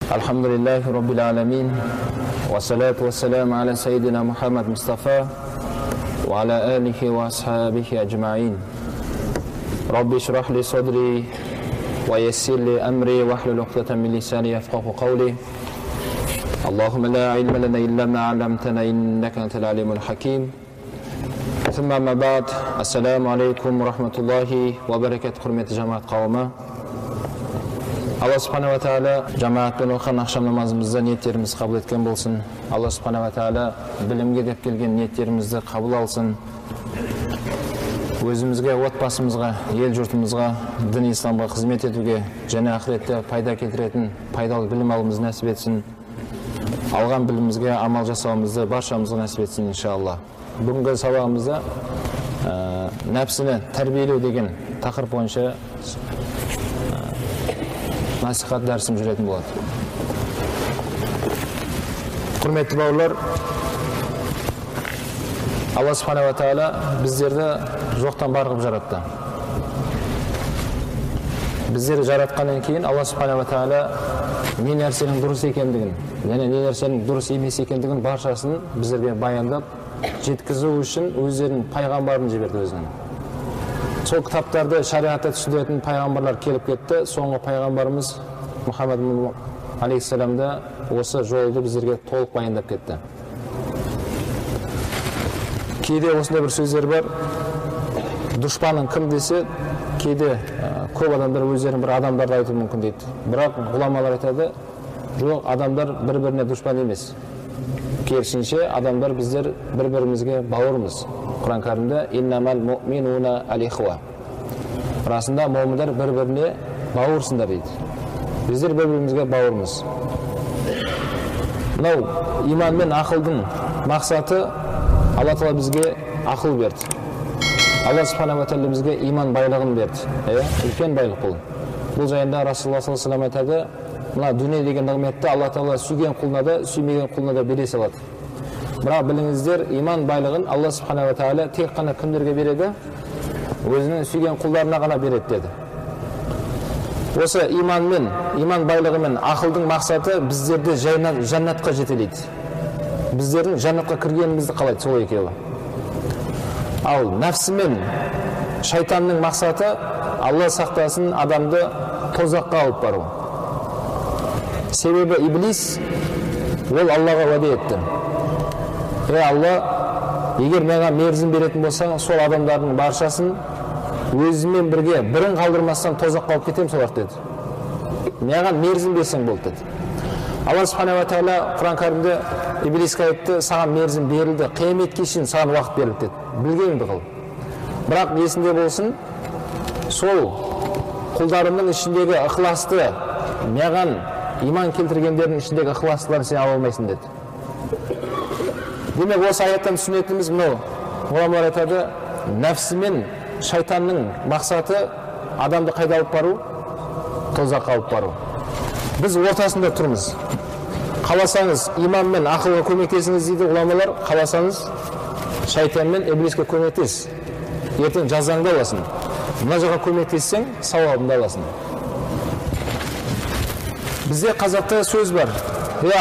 Alhamdulillahi Rabbil Alamin. Wa salatu wa salam ala Sayyidina Muhammad Mustafa wa ala alihi wa ashabihi ajma'in. Rabbi shrah li sadri wa yassir li amri wa hlul 'uqdatan min lisani yafqahu qawli. Allahumma la ilma lana illa ma 'allamtana innaka antal alimul hakim. Thumma ma ba'd. Assalamu alaykum wa rahmatullahi wa barakatuh. Hurmatli jamoat qavmi. Allah subhanahu wa ta'ala jamoatdan o'qigan akşam namozimizda niyatlarimiz qabul etgan bo'lsin. Allah subhanahu wa ta'ala bilimga deb kelgan niyatlarimizni qabul olsin. O'zimizga, otbasimizga, el yurtimizga, din islomga xizmat etуге, jana oxiratda foyda keltirетін foydali bilim olishimizni nasib etsin. Algan bilimimizga amal жасауымызды barchamizga nasib etsin inshaalloh. Bugungi sabog'imizda nafsini tarbiyalау degan taqrib bo'yicha nasihat dersim жүретін болады. Құрметті бауырлар, Allah subhanahu wa ta'ala біздерді жоқтан бар қылып жаратты. Біздерді жаратқаннан кейін Allah subhanahu wa ta'ala не нәрсенің дұрыс екендігін, және не нәрсенің дұрыс емес екендігін баршасын біздерге баяндап, жеткізу үшін өздерінің пайғамбарын жіберді өзінің. Сол кітаптарды шариғатта түсіндіретін пайғамбарлар келіп кетті. Соңғы пайғамбарымыз Мұхаммад алейхиссаламда осы жолды біздерге толық баяндап кетті. Кейде осындай бір сөздер бар. Дұшпаның кім десе, кейде көп адамдар өздерінің бір адамдарды айтуы мүмкін дейді. Бірақ ғұламалар айтады, жоқ, адамдар бір-біріне дұшпан емес. Керісінше адамдар біздер бір-бірімізге бауырмыз. Құран кәрімде иннамал муъминуна ал-ихва. Расында муъминдар бір-біріне бауырсыңдар дейді. Біздер бір-бірімізге бауырмыз. Мынау иман мен ақылдың мақсаты Алла Тағала бізге ақыл берді. Алла субханаху ва тағала бізге иман байлығын берді. Үлкен байлық бұл. Бұл жайында Расулуллах саллаллаху алейхи ва саллям айтады, мына дүние деген нығметті Алла Тағала сүйген құлына да, сүймеген құлына да бере салады. Бірақ біліңіздер, иман байлығын Алла субханаху ва тағала тек қана кімдерге береді? Өзінің сүйген құлдарына ғана береді деді. Осы иманмен, иман байлығымен ақылдың мақсаты біздерді жаннатқа жетелейді. Біздердің жаннатқа кіргенімізді қалайды, сол екеуі. Ал нәпсімен шайтанның мақсаты Алла сақтасын адамды тозаққа алып бару. Себебі иблис ол Аллаға уәде етті. Алла, егер маған мерзім беретін болсаң, сол адамдардың баршасын өзімен бірге бірін қалдырмастан тозаққа алып кетем солар деді. Маған мерзім берсең болды деді. Алла субханаху ва тағала Құран кәрімде иблиске айтты, саған мерзім берілді, қияметке шейін саған уақыт берілді деді. Білгеніңді қыл. Бірақ есінде болсын, сол құлдарымның ішіндегі ықыласты, маған иман келтіргендердің ішіндегі ықыластыларын сен ала алмайсың деді. Демек, осы аяттан түсінетініміз мынау. Ғұламалар айтады, нәпсі мен шайтанның мақсаты адамды қайда алып бару? Тозаққа алып бару. Біз ортасында тұрмыз. Қаласаңыз иман мен ақылға көмектесіңіз дейді ғұламалар, қаласаңыз шайтан мен иблиске көмектес. Ертең жазаңды аласың. Мына жаққа көмектессең, сауабыңды аласың. Бізде қазақта сөз бар.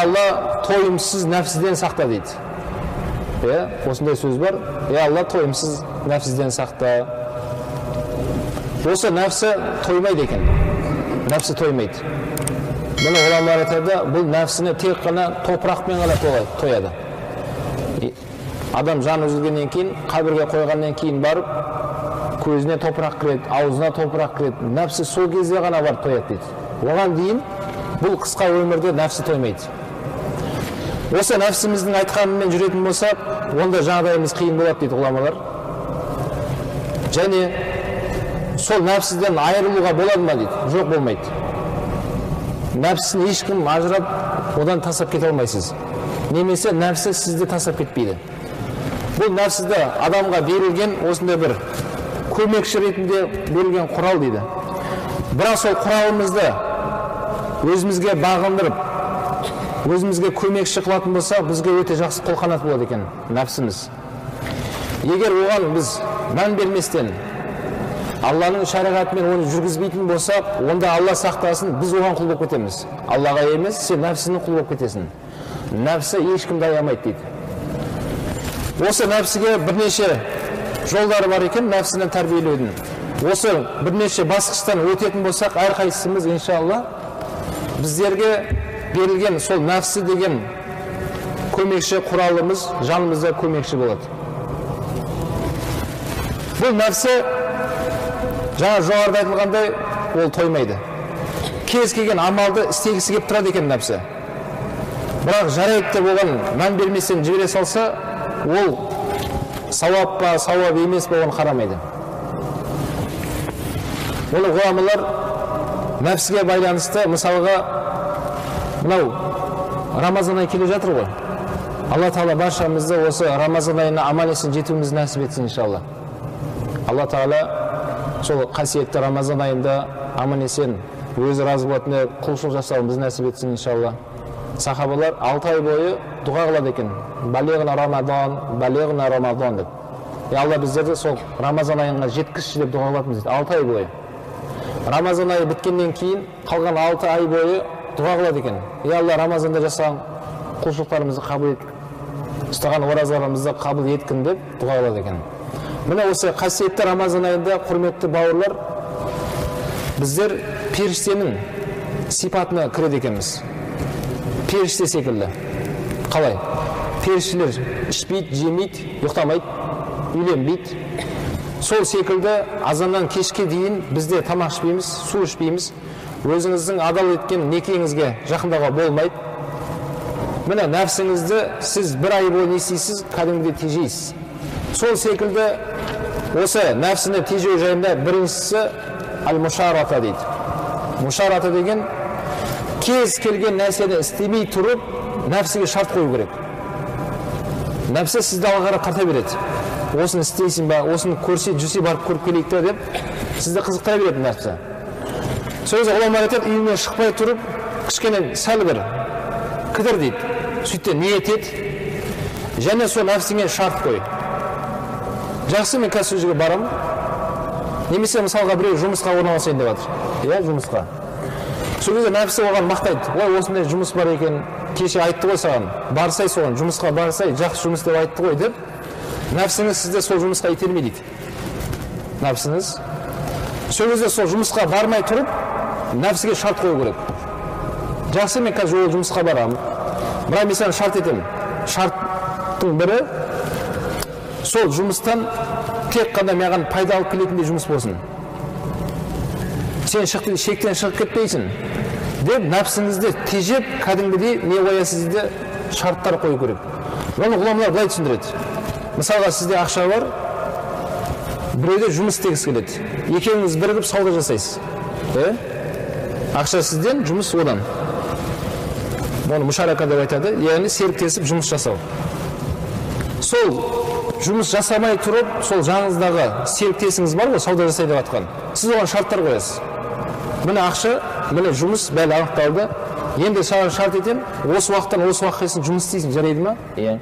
Алла, тойымсыз нәпсіден сақта дейді. Осындай сөз бар. Алла, тойымсыз нәпсіден сақта. Осы нәпсі тоймайды екен. Нәпсі тоймайды. Бұны ғұламалар айтады, бұл нәпсіні тек қана топырақпен ғана тояды. Адам жан үзілгеннен кейін, қабірге қойғаннан кейін барып, көзіне топырақ кіреді, аузына топырақ кіреді. Нәпсі сол кезде ғана барып тояды дейді. Оған дейін бұл қысқа өмірде нәпсі тоймайды. Осы нәпсіміздің айтқанымен жүретін болсақ, онда жағдайымыз қиын болады дейді ғұламалар. Және сол нәпсіден айырылуға болады ма дейді? Жоқ, болмайды. Нәпсін ешкім ажырап, одан тасап кете алмайсыз. Немесе нәпсі сізді тасап кетпейді. Бұл нәпсіде адамға берілген осындай бір көмекші ретінде берілген құрал дейді. Бірақ сол құралымызды өзімізге бағындырып, өзімізге көмекші қылатын болса, бізге өте жақсы қолқанат болады екен нәпсіміз. Егер оған біз мән берместен, Алланың шариғатымен оны жүргізбейтін болсақ, онда Алла сақтасын, біз оған құл болып кетеміз. Аллаға емес, сен нәпсінің құл болып кетесің. Нәпсі ешкімді аямайды дейді. Осы нәпсіге бірнеше жолдары бар екен, нәпсіні тәрбиелеудің. Осы бірнеше басқыштан өтетін болсақ, әрқайсымыз иншалла біздерге берілген сол нәпсі деген көмекші құралымыз жанымызда көмекші болады. Бұл нәпсі жаңа жоғарыда айтылғандай ол тоймайды. Кез келген амалды істегісі келіп тұрады екен нәпсі. Бірақ жарайды деп оған мән берместен жібере салса, ол сауап па, сауап емес па, оны қарамайды. Оны ғұламалар нәпсіге байланысты, мысалға, мынау Рамазан айы келе жатыр ғой. Алла Тағала баршамызды осы Рамазан айына аман есен жетуімізді нәсіп етсін иншалла. Алла Тағала сол қасиетті Рамазан айында аман есен өзі разы болатындай құлшылық жасауымызды нәсіп етсін иншалла. Сахабалар 6 ай бойы дұға қылады екен. Балиғна Рамадан, балиғна Рамадан деп. Алла біздерді сол Рамазан айына жеткізші деп дұға қылатынбыз дейді. 6 ай бойы. Рамазан айы біткеннен кейін қалған 6 ай бойы дұға қылады екен. Алла, Рамазанда жасаған құлшылықтарымызды қабыл ет, ұстаған оразаларымызды қабыл еткін деп дұға қылады екен. Міне осы қасиетті Рамазан айында, құрметті бауырлар, біздер періштенің сипатына кіреді екенбіз. Періште секілді. Қалай? Періштелер ішпейді, жемейді, ұйықтамайды, үйленбейді. Сол секілді азаннан кешке дейін бізде тамақ ішпейміз, су ішпейміз. Өзіңіздің адал еткен некеңізге жақындауға болмайды. Міне нәпсіңізді сіз бір ай бойы не істейсіз, кәдімгідей тежейсіз. Сол секілді осы нәпсіні тежеу жайында біріншісі ал-мушарата дейді. Мушарата деген кез келген нәрсені істемей тұрып, нәпсіге шарт қою керек. Нәпсі сізді алға қарай тарта береді. Осыны істейсің ба, осыны көрсе, жүрсе барып көріп келейік те деп, сізді қызықтыра береді нәпсі. Сол кезде ғұламалар айтады, үйінен шықпай тұрып, кішкене сәл бір кідір дейді. Сөйтте ниет ет, және сол нәпсіңе шарт қой. Жақсы, мен қазір сол жерге барамын. Немесе мысалға біреу жұмысқа орналасайын деп жатыр. Иә, жұмысқа. Сол кезде нәпсі оған мақтайды. Ой, осындай жұмыс бар екен, кеше айтты ғой саған, барсай соған, жұмысқа барсай, жақсы жұмыс деп айтты ғой деп, нәпсіңіз сізді сол жұмысқа итермей дейді. Нәпсіңіз. Сол кезде сол жұмысқа бармай тұрып, нәпсіге шарт қою керек. Жақсы, мен қазір жұмысқа барамын. Бірақ мен саған шарт етемін. Шарттың бірі, сол жұмыстан тек қана маған пайда алып келетіндей жұмыс болсын. Сен шектен шығып кетпейсің деп нәпсіңізді тежеп, кәдімгідей не қоясыз дейді, шарттар қою керек. Оны ғұламалар былай түсіндіреді. Мысалға сізде ақша бар, біреуде жұмыс істегісі келеді. Екеуіңіз бірігіп сауда жасайсыз. Ақша сізден, жұмыс одан. Оны мушарака деп айтады, яғни серіктесіп жұмыс жасау. Сол жұмыс жасамай тұрып, сол жаңыңыздағы серіктесіңіз бар ғой, сауда жасай деп жатқан. Сіз оған шарттар қоясыз. Міне ақша, міне жұмыс бәлі анықталды. Енді саған шарт етем, осы уақыттан осы уақытқа дейін жұмыс істейсің, жарайды ма? Иә.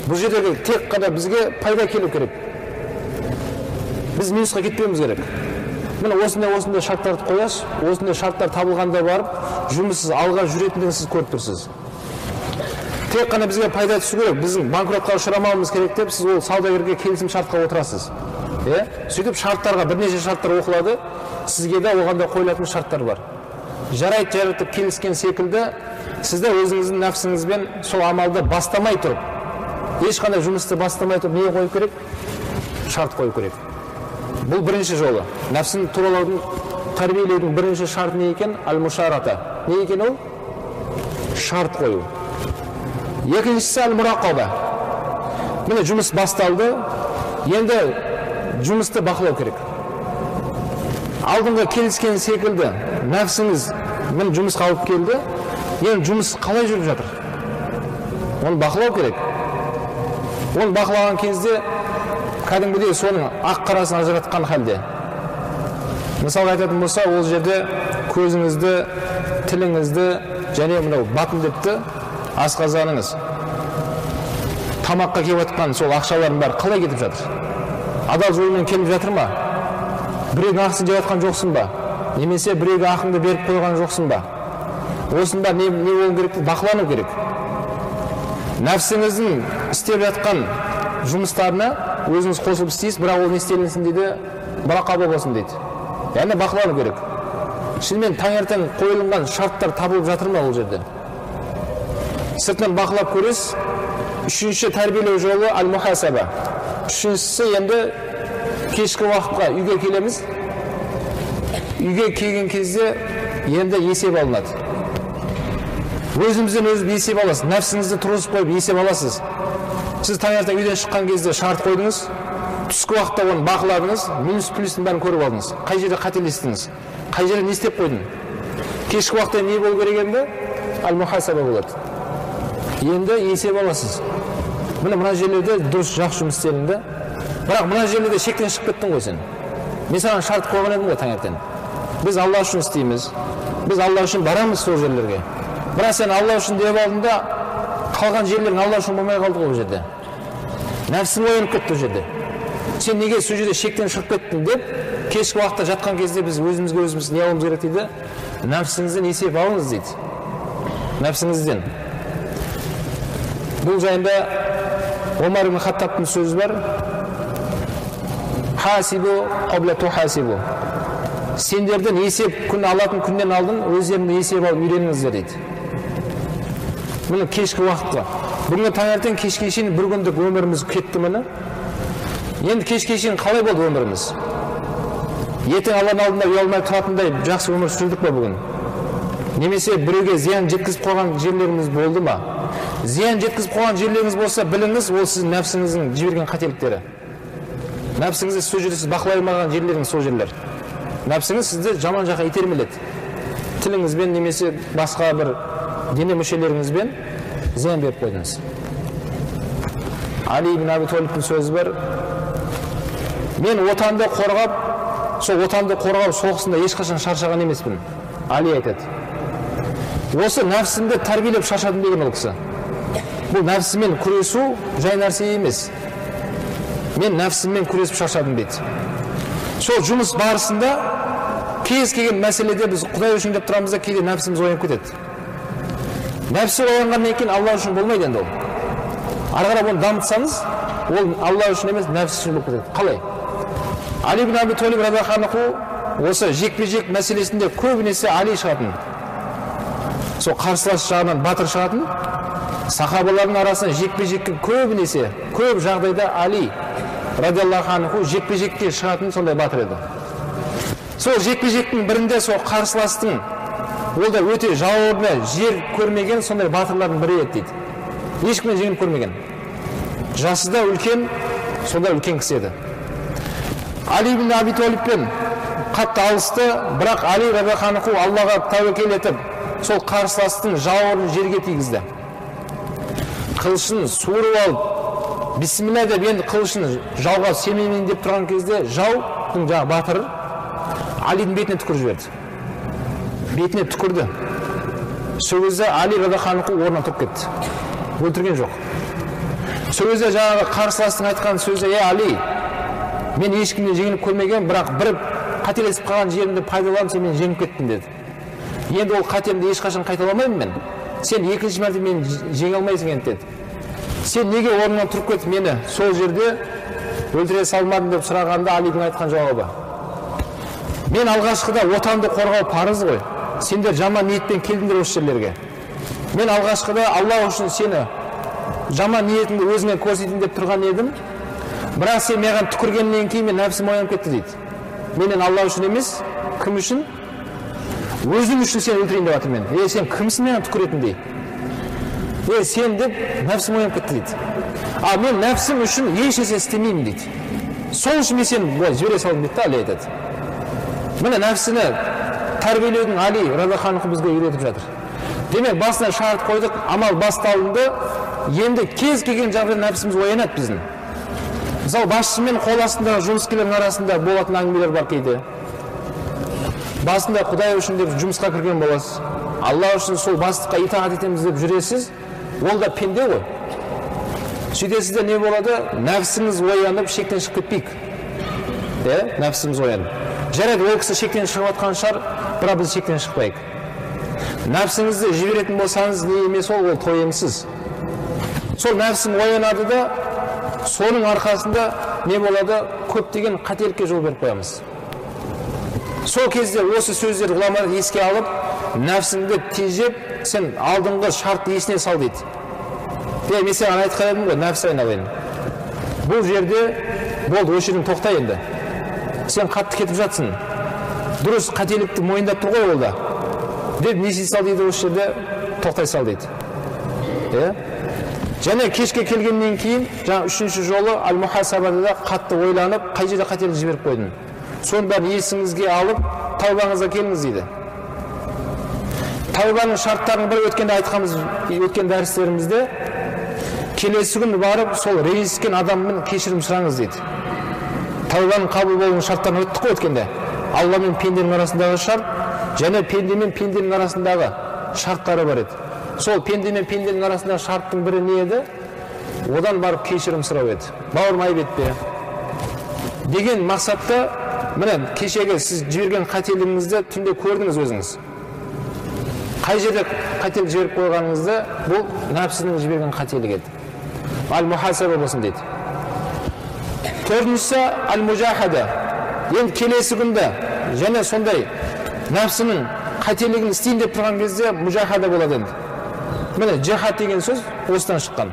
Бұл жердегі тек қана бізге пайда келу керек. Біз минусқа кетпеуіміз керек. Міне осындай шарттарды қоясыз, осындай шарттар табылғанда барып, жұмыссыз алға жүретіндігін сіз көріп тұрсыз. Тек қана бізге пайда түсу керек, біздің банкротқа ұшырамауымыз керек деп, сіз ол саудагерге келісім шартқа отырасыз. Сөйтіп шарттарға бірнеше шарттар оқылады, сізге де оғанда қойылатын шарттар бар. Жарайды деп келіскен секілді, сізді өзіңіздің нәпсіңізбен сол амалды бастамай тұрып, ешқандай жұмысты бастамай тұрып, не қою керек? Шарт қою керек. Бұл бірінші жолы. Нәпсін туралаудың, тәрбиелеудің бірінші шарт не екен? Ал-мушарата. Не екен ол? Шарт қою. Екіншісі ал-мурақаба. Міне жұмыс басталды, енді жұмысты бақылау керек. Алдыңғы келіскен секілді нәпсіңіз міне жұмысқа алып келді, енді жұмыс қалай жүріп жатыр? Оны бақылау керек. Оны бақылаған кезде кәдімгідей соның ақ қарасын ажыратқан халде. Мысалы айтатын болса, ол жерде көзіңізді, тіліңізді және мынау батын депті асқазаныңыз тамаққа келіп жатқан сол ақшалардың бәрі қалай кетіп жатыр? Адал жолмен келіп жатыр ма? біреудің ақысын жеп жатқан жоқсың ба, немесе біреуге ақыңды беріп қойған жоқсың ба? Осында не болу керек? Бақылану керек. Нәпсіңіздің істеп жатқан жұмыстарына өзіңіз қосылып істейсіз, бірақ ол не істелінсін дейді, бірақ қабыл болсын дейді. Яғни бақылану керек. Шынымен таңертең қойылған шарттар табылып жатыр ма ол жерде? Сыртынан бақылап көресіз. Үшінші тәрбиелеу жолы аль-мухасаба. Үшіншісі енді кешкі уақытқа үйге келеміз. Үйге келген кезде енді есеп алынады. Өзіңізден өзі есеп аласыз. Нәпсіңізді тұрғызып қойып есеп аласыз. Сіз таңертең үйден шыққан кезде шарт қойдыңыз. Түскі уақытта оны бақыладыңыз, минус плюстің бәрін көріп алдыңыз. Қай жерде қателестіңіз? Қай жерде не істеп қойдың? Кешкі уақытта не болу керек енді? Аль-мухасаба болады. Енді есеп аласыз. Мына жерлерде дұрыс жақсы жұмыс істелінді. Бірақ мына жерлерде шектен шығып кеттің ғой сен. Мен саған шарт қойған едім ғой таңертең. Біз Алла үшін істейміз. Біз Алла үшін барамыз сол жерлерге. Бірақ сен Алла үшін деп алдың да, қалған жерлерің Алла үшін болмай қалды ғой ол жерде. Нәпсің оянып кетті ол жерде. Сен неге сол жерде шектен шығып кеттің деп, кешкі уақытта жатқан кезде біз өзімізге өзіміз не алуымыз керек дейді? Нәпсіңізден есеп алыңыз дейді. Нәпсіңізден. Бұл жайында Омар ибн Хаттабтың сөзі бар. Хасибу қабла тухасибу. Сендерден есеп күн алатын күннен алдын өздеріңді есеп алып үйреніңіздер дейді. Міне кешкі уақытқа. Бүгінгі таңертең кешке шейін бір күндік өміріміз кетті міне. Енді кешке шейін қалай болды өміріміз? Ертең Алланың алдында ұялмай тұратындай жақсы өмір сүрдік па бүгін? Немесе біреуге зиян жеткізіп қойған жерлеріміз болды ма? Зиян жеткізіп қойған жерлеріңіз болса, біліңіз, ол сіздің нәпсіңіздің жіберген қателіктері. Нәпсіңізді сол жерде сіз бақылай алмаған жерлеріңіз сол жерлер. Нәпсіңіз сізді жаман жаққа итермеледі. Тіліңізбен немесе басқа бір дене мүшелеріңізбен зиян беріп қойдыңыз. Али ибн Аби Талибтің сөзі бар. Мен отанды қорғап, сол отанды қорғау соғысында ешқашан шаршаған емеспін. Али айтады. Осы нәпсімді тәрбиелеп шаршадым деген ол кісі. Бұл нәпсімен күресу жай нәрсе емес. Мен нәпсіммен күресіп шаршадым дейді. Сол жұмыс барысында кез келген мәселеде біз Құдай үшін деп тұрамыз да кейде нәпсіміз оянып кетеді. Нәпсі оянғаннан кейін Алла үшін болмайды енді ол. Ары қарап оны дамытсаңыз, ол Алла үшін емес, нәпсі үшін болып кетеді. Қалай? Али ибн Аби Талиб радиаллаху анху осы жекпе-жек мәселесінде көбінесе Али шығатын. Сол қарсылас жағынан батыр шығатын. Сахабалардың арасында жекпе-жекке көбінесе, көп жағдайда Али радиаллаху анху жекпе-жекке шығатын сондай батыр еді. Сол жекпе-жектің бірінде сол қарсыластың ол да өте жауырды жер көрмеген сондай батырлардың бірі еді дейді. Ешкімнен жеңіліп көрмеген. Жасы да үлкен, сондай үлкен кісі еді. Али ибн Аби Талибпен қатты алысты, бірақ Али радиаллаху анху Аллаға тәуекел етіп, сол қарсыластың жауырын жерге тигізді. Қылышын суырып алып, бисмилля деп енді қылышын жауға семеймен деп тұрған кезде жаудың жаңағы батыры Алидің бетіне түкіріп жіберді. Бетіне түкірді. Сол кезде Али радиаллаху анху орнынан тұрып кетті. Өлтірген жоқ. Сол кезде жаңағы қарсыластың айтқан сөзі: Али, мен ешкімнен жеңіліп көрмеген, бірақ бір қателесіп қалған жерімді пайдаланып сен мені жеңіп кеттің деді. Енді ол қатемді ешқашан қайталамаймын мен. Сен екінші мәрте мені жеңе алмайсың енді деді. Сен неге орнынан тұрып кетіп мені сол жерде өлтіре салмадың деп сұрағанда Алидің айтқан жауабы: мен алғашқыда отанды қорғау парыз ғой. Сендер жаман ниетпен келдіңдер осы жерлерге. Мен алғашқыда Алла үшін сені жаман ниетіңді өзіңе көрсетейін деп тұрған едім. Бірақ сен маған түкіргеннен кейін мен нәпсім оянып кетті дейді. Менен Алла үшін емес, кім үшін? Өзім үшін сен өлтірейін деп жатыр мен. Сен кімсің маған түкіретіндей? Сен деп нәпсім оянып кетті дейді. А мен нәпсім үшін еш нәрсе істемеймін дейді. Сол үшін мен сені жібере салдым дейді. Али айтады. Міне нәпсіні тәрбиелеудің Али радиаллаху анху бізге үйретіп жатыр. Демек басына шарт қойдық, амал басталынды. Енді кез келген жағдайда нәпсіміз оянады біздің. Мысалы, басшы мен қол астындағы жұмыскерлердің арасында болатын әңгімелер бар кейде. Басында Құдай үшін деп жұмысқа кірген боласыз. Алла үшін сол бастыққа итағат етеміз деп жүресіз. Ол да пенде ғой. Сөйтесізде не болады? Нәпсіңіз оянып, шектен шығып кетпейік. Нәпсіміз оянып. жарайды, ол кісі шектен шығып жатқан шығар, бірақ біз шектен шықпайық. Нәпсіңізді жіберетін болсаңыз, не емес ол тойымсыз. Сол нәпсің оянады да, соның арқасында не болады? Көптеген қателікке жол беріп қоямыз. Сол кезде осы сөздерді ғұламалар еске алып, нәпсіңді тежеп, сен алдыңғы шартты есіне сал дейді. Мен саған айтқан едім ғой, нәпсі айналайын. Бұл жерде болды, осы жерден тоқта енді. Сен қатты кетіп жатсың. Дұрыс қателікті мойындап тұр ғой ол да. Деп не сал дейді, осы жерде тоқтай сал дейді. Және кешке келгеннен кейін, жаңа үшінші жолы аль-мухасабада да қатты ойланып, қай жерде қателік жіберіп қойдың. Соны бәрін есіңізге алып, тәубаңызға келіңіз дейді. Тәубаның шарттарын бір өткенде айтқанымыз, өткен дәрістерімізде, келесі күн барып, сол ренжіскен адаммен кешірім сұраңыз дейді. Тәубаның қабыл болуының шарттарын өттік қой өткенде. Алла мен пенденің арасындағы шарт, және пенде мен пенденің арасындағы шарттары бар еді. Сол пенде мен пенденің арасындағы шарттың бірі не еді? Одан барып кешірім сұрау еді. Бауырым, айып етпе деген мақсатта, міне кешегі сіз жіберген қателігіңізді түнде көрдіңіз өзіңіз. Қай жерде қателік жіберіп қойғаныңызды, бұл нәпсінің жіберген қателік еді. Аль-мухасаба болсын дейді. Төртіншісі аль-мужахада. Енді келесі күнде және сондай нәпсінің қателігін істейін деп тұрған кезде мужахада болады енді. Міне джихад деген сөз осыдан шыққан.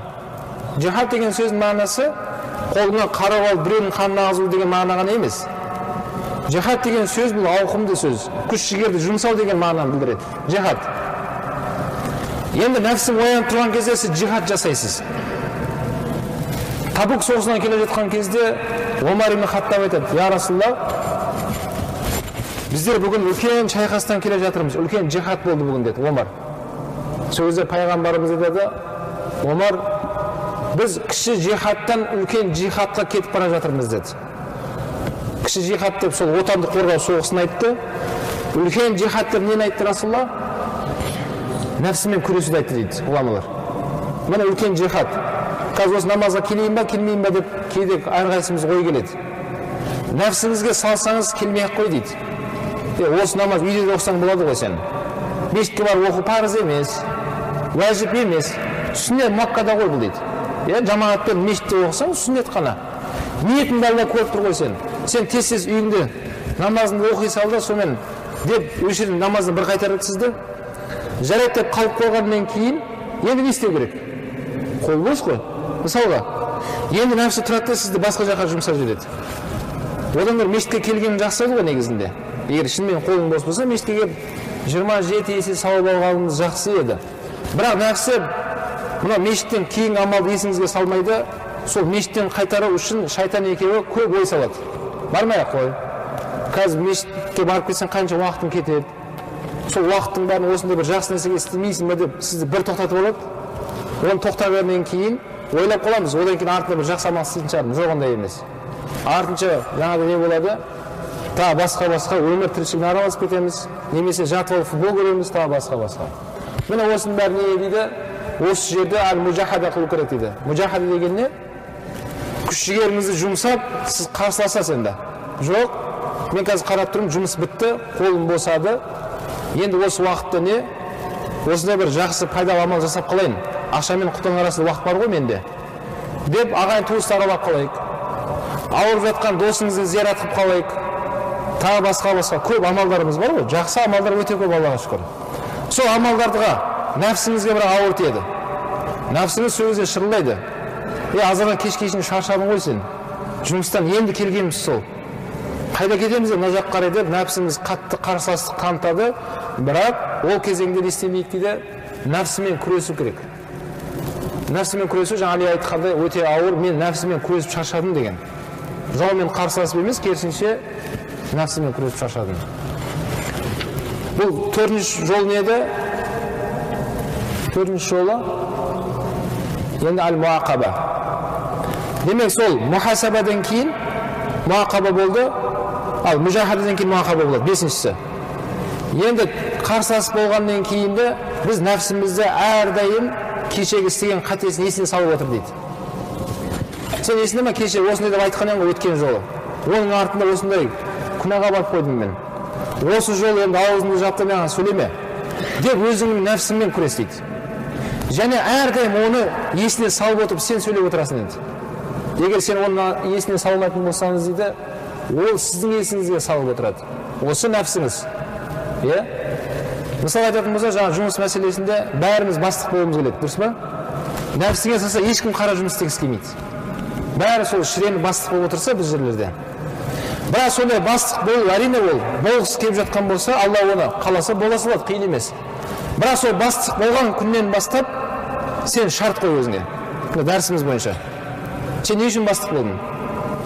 Джихад деген сөздің мағынасы қолына қару алып біреудің қанын ағызу деген мағына ғана емес. Джихад деген сөз бұл ауқымды сөз. Күш-жігерді жұмсау деген мағынаны білдіреді. Джихад. Енді нәпсің оянып тұрған кезде сіз джихад жасайсыз. Табук соғысынан келе жатқан кезде Омар ибн Хаттаб айтады: "Я Расулалла, біздер бүгін үлкен шайқастан келе жатырмыз. Үлкен джихад болды бүгін" деді Омар. Сол кезде пайғамбарымыз айтады: "Омар, біз кіші джихадтан үлкен джихадқа кетіп бара жатырмыз" деді. Кіші джихад деп сол отанды қорғау соғысын айтты. Үлкен джихад деп нені айтты Расулалла? Нәпсімен күресуді айтты дейді ғұламалар. Міне үлкен джихад. Қазір осы намазға келейін ба, келмейін ба деп кейде әрқайсымыз ой келеді. Нәпсіңізге салсаңыз келмей-ақ қой дейді. Осы намаз үйде де оқысаң болады ғой сен. Мешітке барып оқу парыз емес, уәжіп емес, сүннет Маккада ғой бұл дейді. Жамағатпен мешітте оқысаң сүннет қана. Ниетіңді Алла көріп тұр ғой сен. Сен тез үйіңде намазыңды оқи сал да сонымен деп өшірдің намазды бір қайтарыпсыз да. Жарайды деп қалып қойғаннан кейін енді не істеу керек? Қол бос қой. Мысалға, енді нәпсі тұрады да сізді басқа жаққа жұмсап жібереді. Одан бір мешітке келгенің жақсы ғой негізінде. Егер шынымен қолың бос болса, мешітке келіп 27 есе сауап алғаныңыз жақсы еді. Бірақ нәпсі мына мешіттен кейін амалды есіңізге салмайды, сол мешіттен қайтару үшін шайтан екеуі көп ой салады. Бармай-ақ қой. Қазір мешітке барып кетсең қанша уақытың кетеді. Сол уақыттың бәрін осындай бір жақсы нәрсеге істемейсің бе деп сізді бір тоқтатып алады. Оны тоқтағаннан кейін ойлап қаламыз, одан кейін артында бір жақсы амал істейтін шығармыз. Жоқ, ондай емес. Артынша жаңағы не болады? Тағы басқа өмір тіршілігіне араласып кетеміз, немесе жатып алып футбол көреміз, тағы басқа. Міне осының бәрі не дейді? Осы жерде аль-мужахада қылу керек дейді. Мужахада деген не? Күш-жігеріңізді жұмсап, сіз қарсыласасыз енді. Жоқ, мен қазір қарап тұрмын, жұмыс бітті, қолым босады. Енді осы уақытта не? Осындай бір жақсы пайдалы амал жасап қалайын. Ақша мен құтының арасында уақыт бар ғой менде. Деп ағайын туысты аралап қалайық. Ауырып жатқан досыңызды зиярат қылып қалайық. Тағы басқа көп амалдарымыз бар ғой. Жақсы амалдар өте көп, Аллаға шүкір. Сол амалдарға нәпсіңізге бірақ ауыр тиеді. Нәпсіңіз сол кезде шырылдайды. Азырдан кешке шейін шаршадың ғой сен. Жұмыстан енді келгеніміз сол. Қайда кетеміз деп мына жаққа қарай деп нәпсіміз қатты қарсыластық танытады, бірақ ол кезеңде не істемейік дейді, нәпсімен күресу керек. Нәпсімен күресу жаңа Али айтқандай өте ауыр, мен нәпсімен күресіп шаршадым деген. Жаумен қарсыласып емес, керісінше нәпсімен күресіп шаршадым. Бұл төртінші жол не еді? Төртінші жолы енді аль-муақаба. Демек сол мухасабадан кейін муақаба болды, ал мужахададан кейін муақаба болады. Бесіншісі. Енді қарсыласып болғаннан кейінді біз нәпсімізді әрдайым кешегі істеген қатесін есіне салып отыр дейді. Сен есінде ме кеше осындай деп айтқан ең ғой өткен жолы. Оның артында осындай күнәға барып қойдым мен. Осы жол енді аузыңды жапты маған сөйлеме деп өзіңнің нәпсіңмен күрес дейді. Және әрдайым оны есіне салып отырып сен сөйлеп отырасың дейді. Егер сен оны есіне салмайтын болсаңыз дейді, ол сіздің есіңізге салып отырады. Осы нәпсіңіз. Мысалы айтатын болса, жаңа жұмыс мәселесінде бәріміз бастық болуымыз келеді, дұрыс па? Нәпсіңе салса ешкім қара жұмыс істегісі келмейді. Бәрі сол шірені бастық болып отырса біз жерлерде. Бірақ сондай бастық болу, әрине ол болғысы келіп жатқан болса, Алла оны қаласа бола салады, қиын емес. Бірақ сол бастық болған күннен бастап сен шарт қой өзіңе. Дәрісіміз бойынша. Сен не үшін бастық болдың?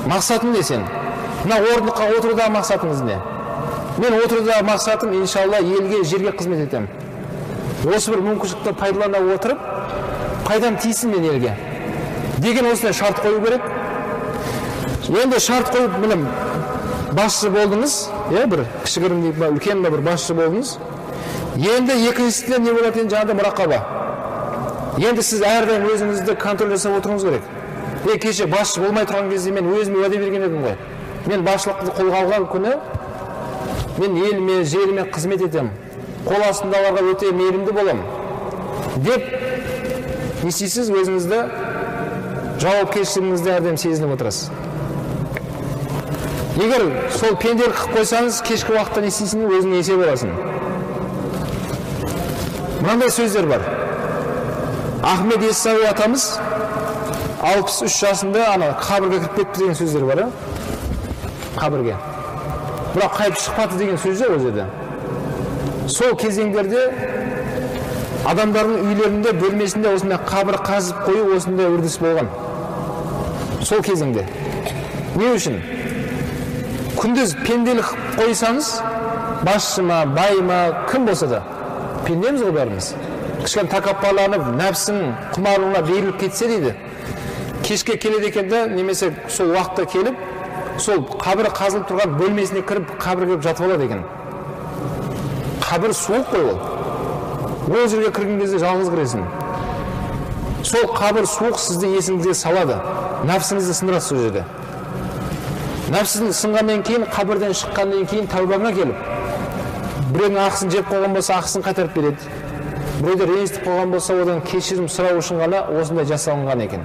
Мақсатың не сен? Мына орындыққа отырудағы мақсатыңыз не? Мен отырудағы мақсатым, иншалла, елге, жерге қызмет етем. Осы бір мүмкіншілікті пайдалана отырып, пайдам тисін мен елге. Деген осындай шарт қою керек. Енді шарт қойып, білім, басшы болдыңыз, бір кішігірім дейік ба, үлкен ба бір басшы болдыңыз. Енді екіншісінде не болады енді жаңағыда мұрақаба. Енді сіз әрдайым өзіңізді контроль жасап отыруыңыз керек. Кеше басшы болмай тұрған кезде мен өзіме уәде берген едім ғой. Мен басшылықты қолға алған күні мен еліме, жеріме қызмет етем. Қол астындағыларға өте мейірімді болам. Деп не істейсіз, өзіңізді жауапкершілігіңізді әрдайым сезініп отырасыз. Егер сол пенделік қылып қойсаңыз, кешкі уақытта не істейсің, өзіңе есеп аласың. Мынандай сөздер бар. Ахмет Яссауи атамыз 63 жасында қабірге кіріп кетті деген сөздер бар. Қабірге. Бірақ қайтып шықпады деген сөз жоқ ол жерде. Сол кезеңдерде адамдардың үйлерінде, бөлмесінде осындай қабір қазып қою осындай үрдіс болған. Сол кезеңде. Не үшін? Күндіз пенделік қойсаңыз, басшы ма, бай ма, кім болса да, пендеміз ғой бәріміз. Кішкене тәкаппарланып, нәпсің құмарлығына беріліп кетсе дейді. Кешке келеді екен де, немесе сол уақытта келіп, сол қабір қазылып тұрған бөлмесіне кіріп, қабірге жатып алады екен. Қабір суық қой ол. Ол жерге кірген кезде жалғыз кіресің. Сол қабір суық сізді есіңізге салады. Нәпсіңізді сындырасыз сол жерде. Нәпсіңізді сынғаннан кейін, қабірден шыққаннан кейін тәубаңа келіп, біреудің ақысын жеп қойған болса, ақысын қайтарып береді. Біреуді ренжітіп қойған болса, одан кешірім сұрау үшін ғана осындай жасалынған екен.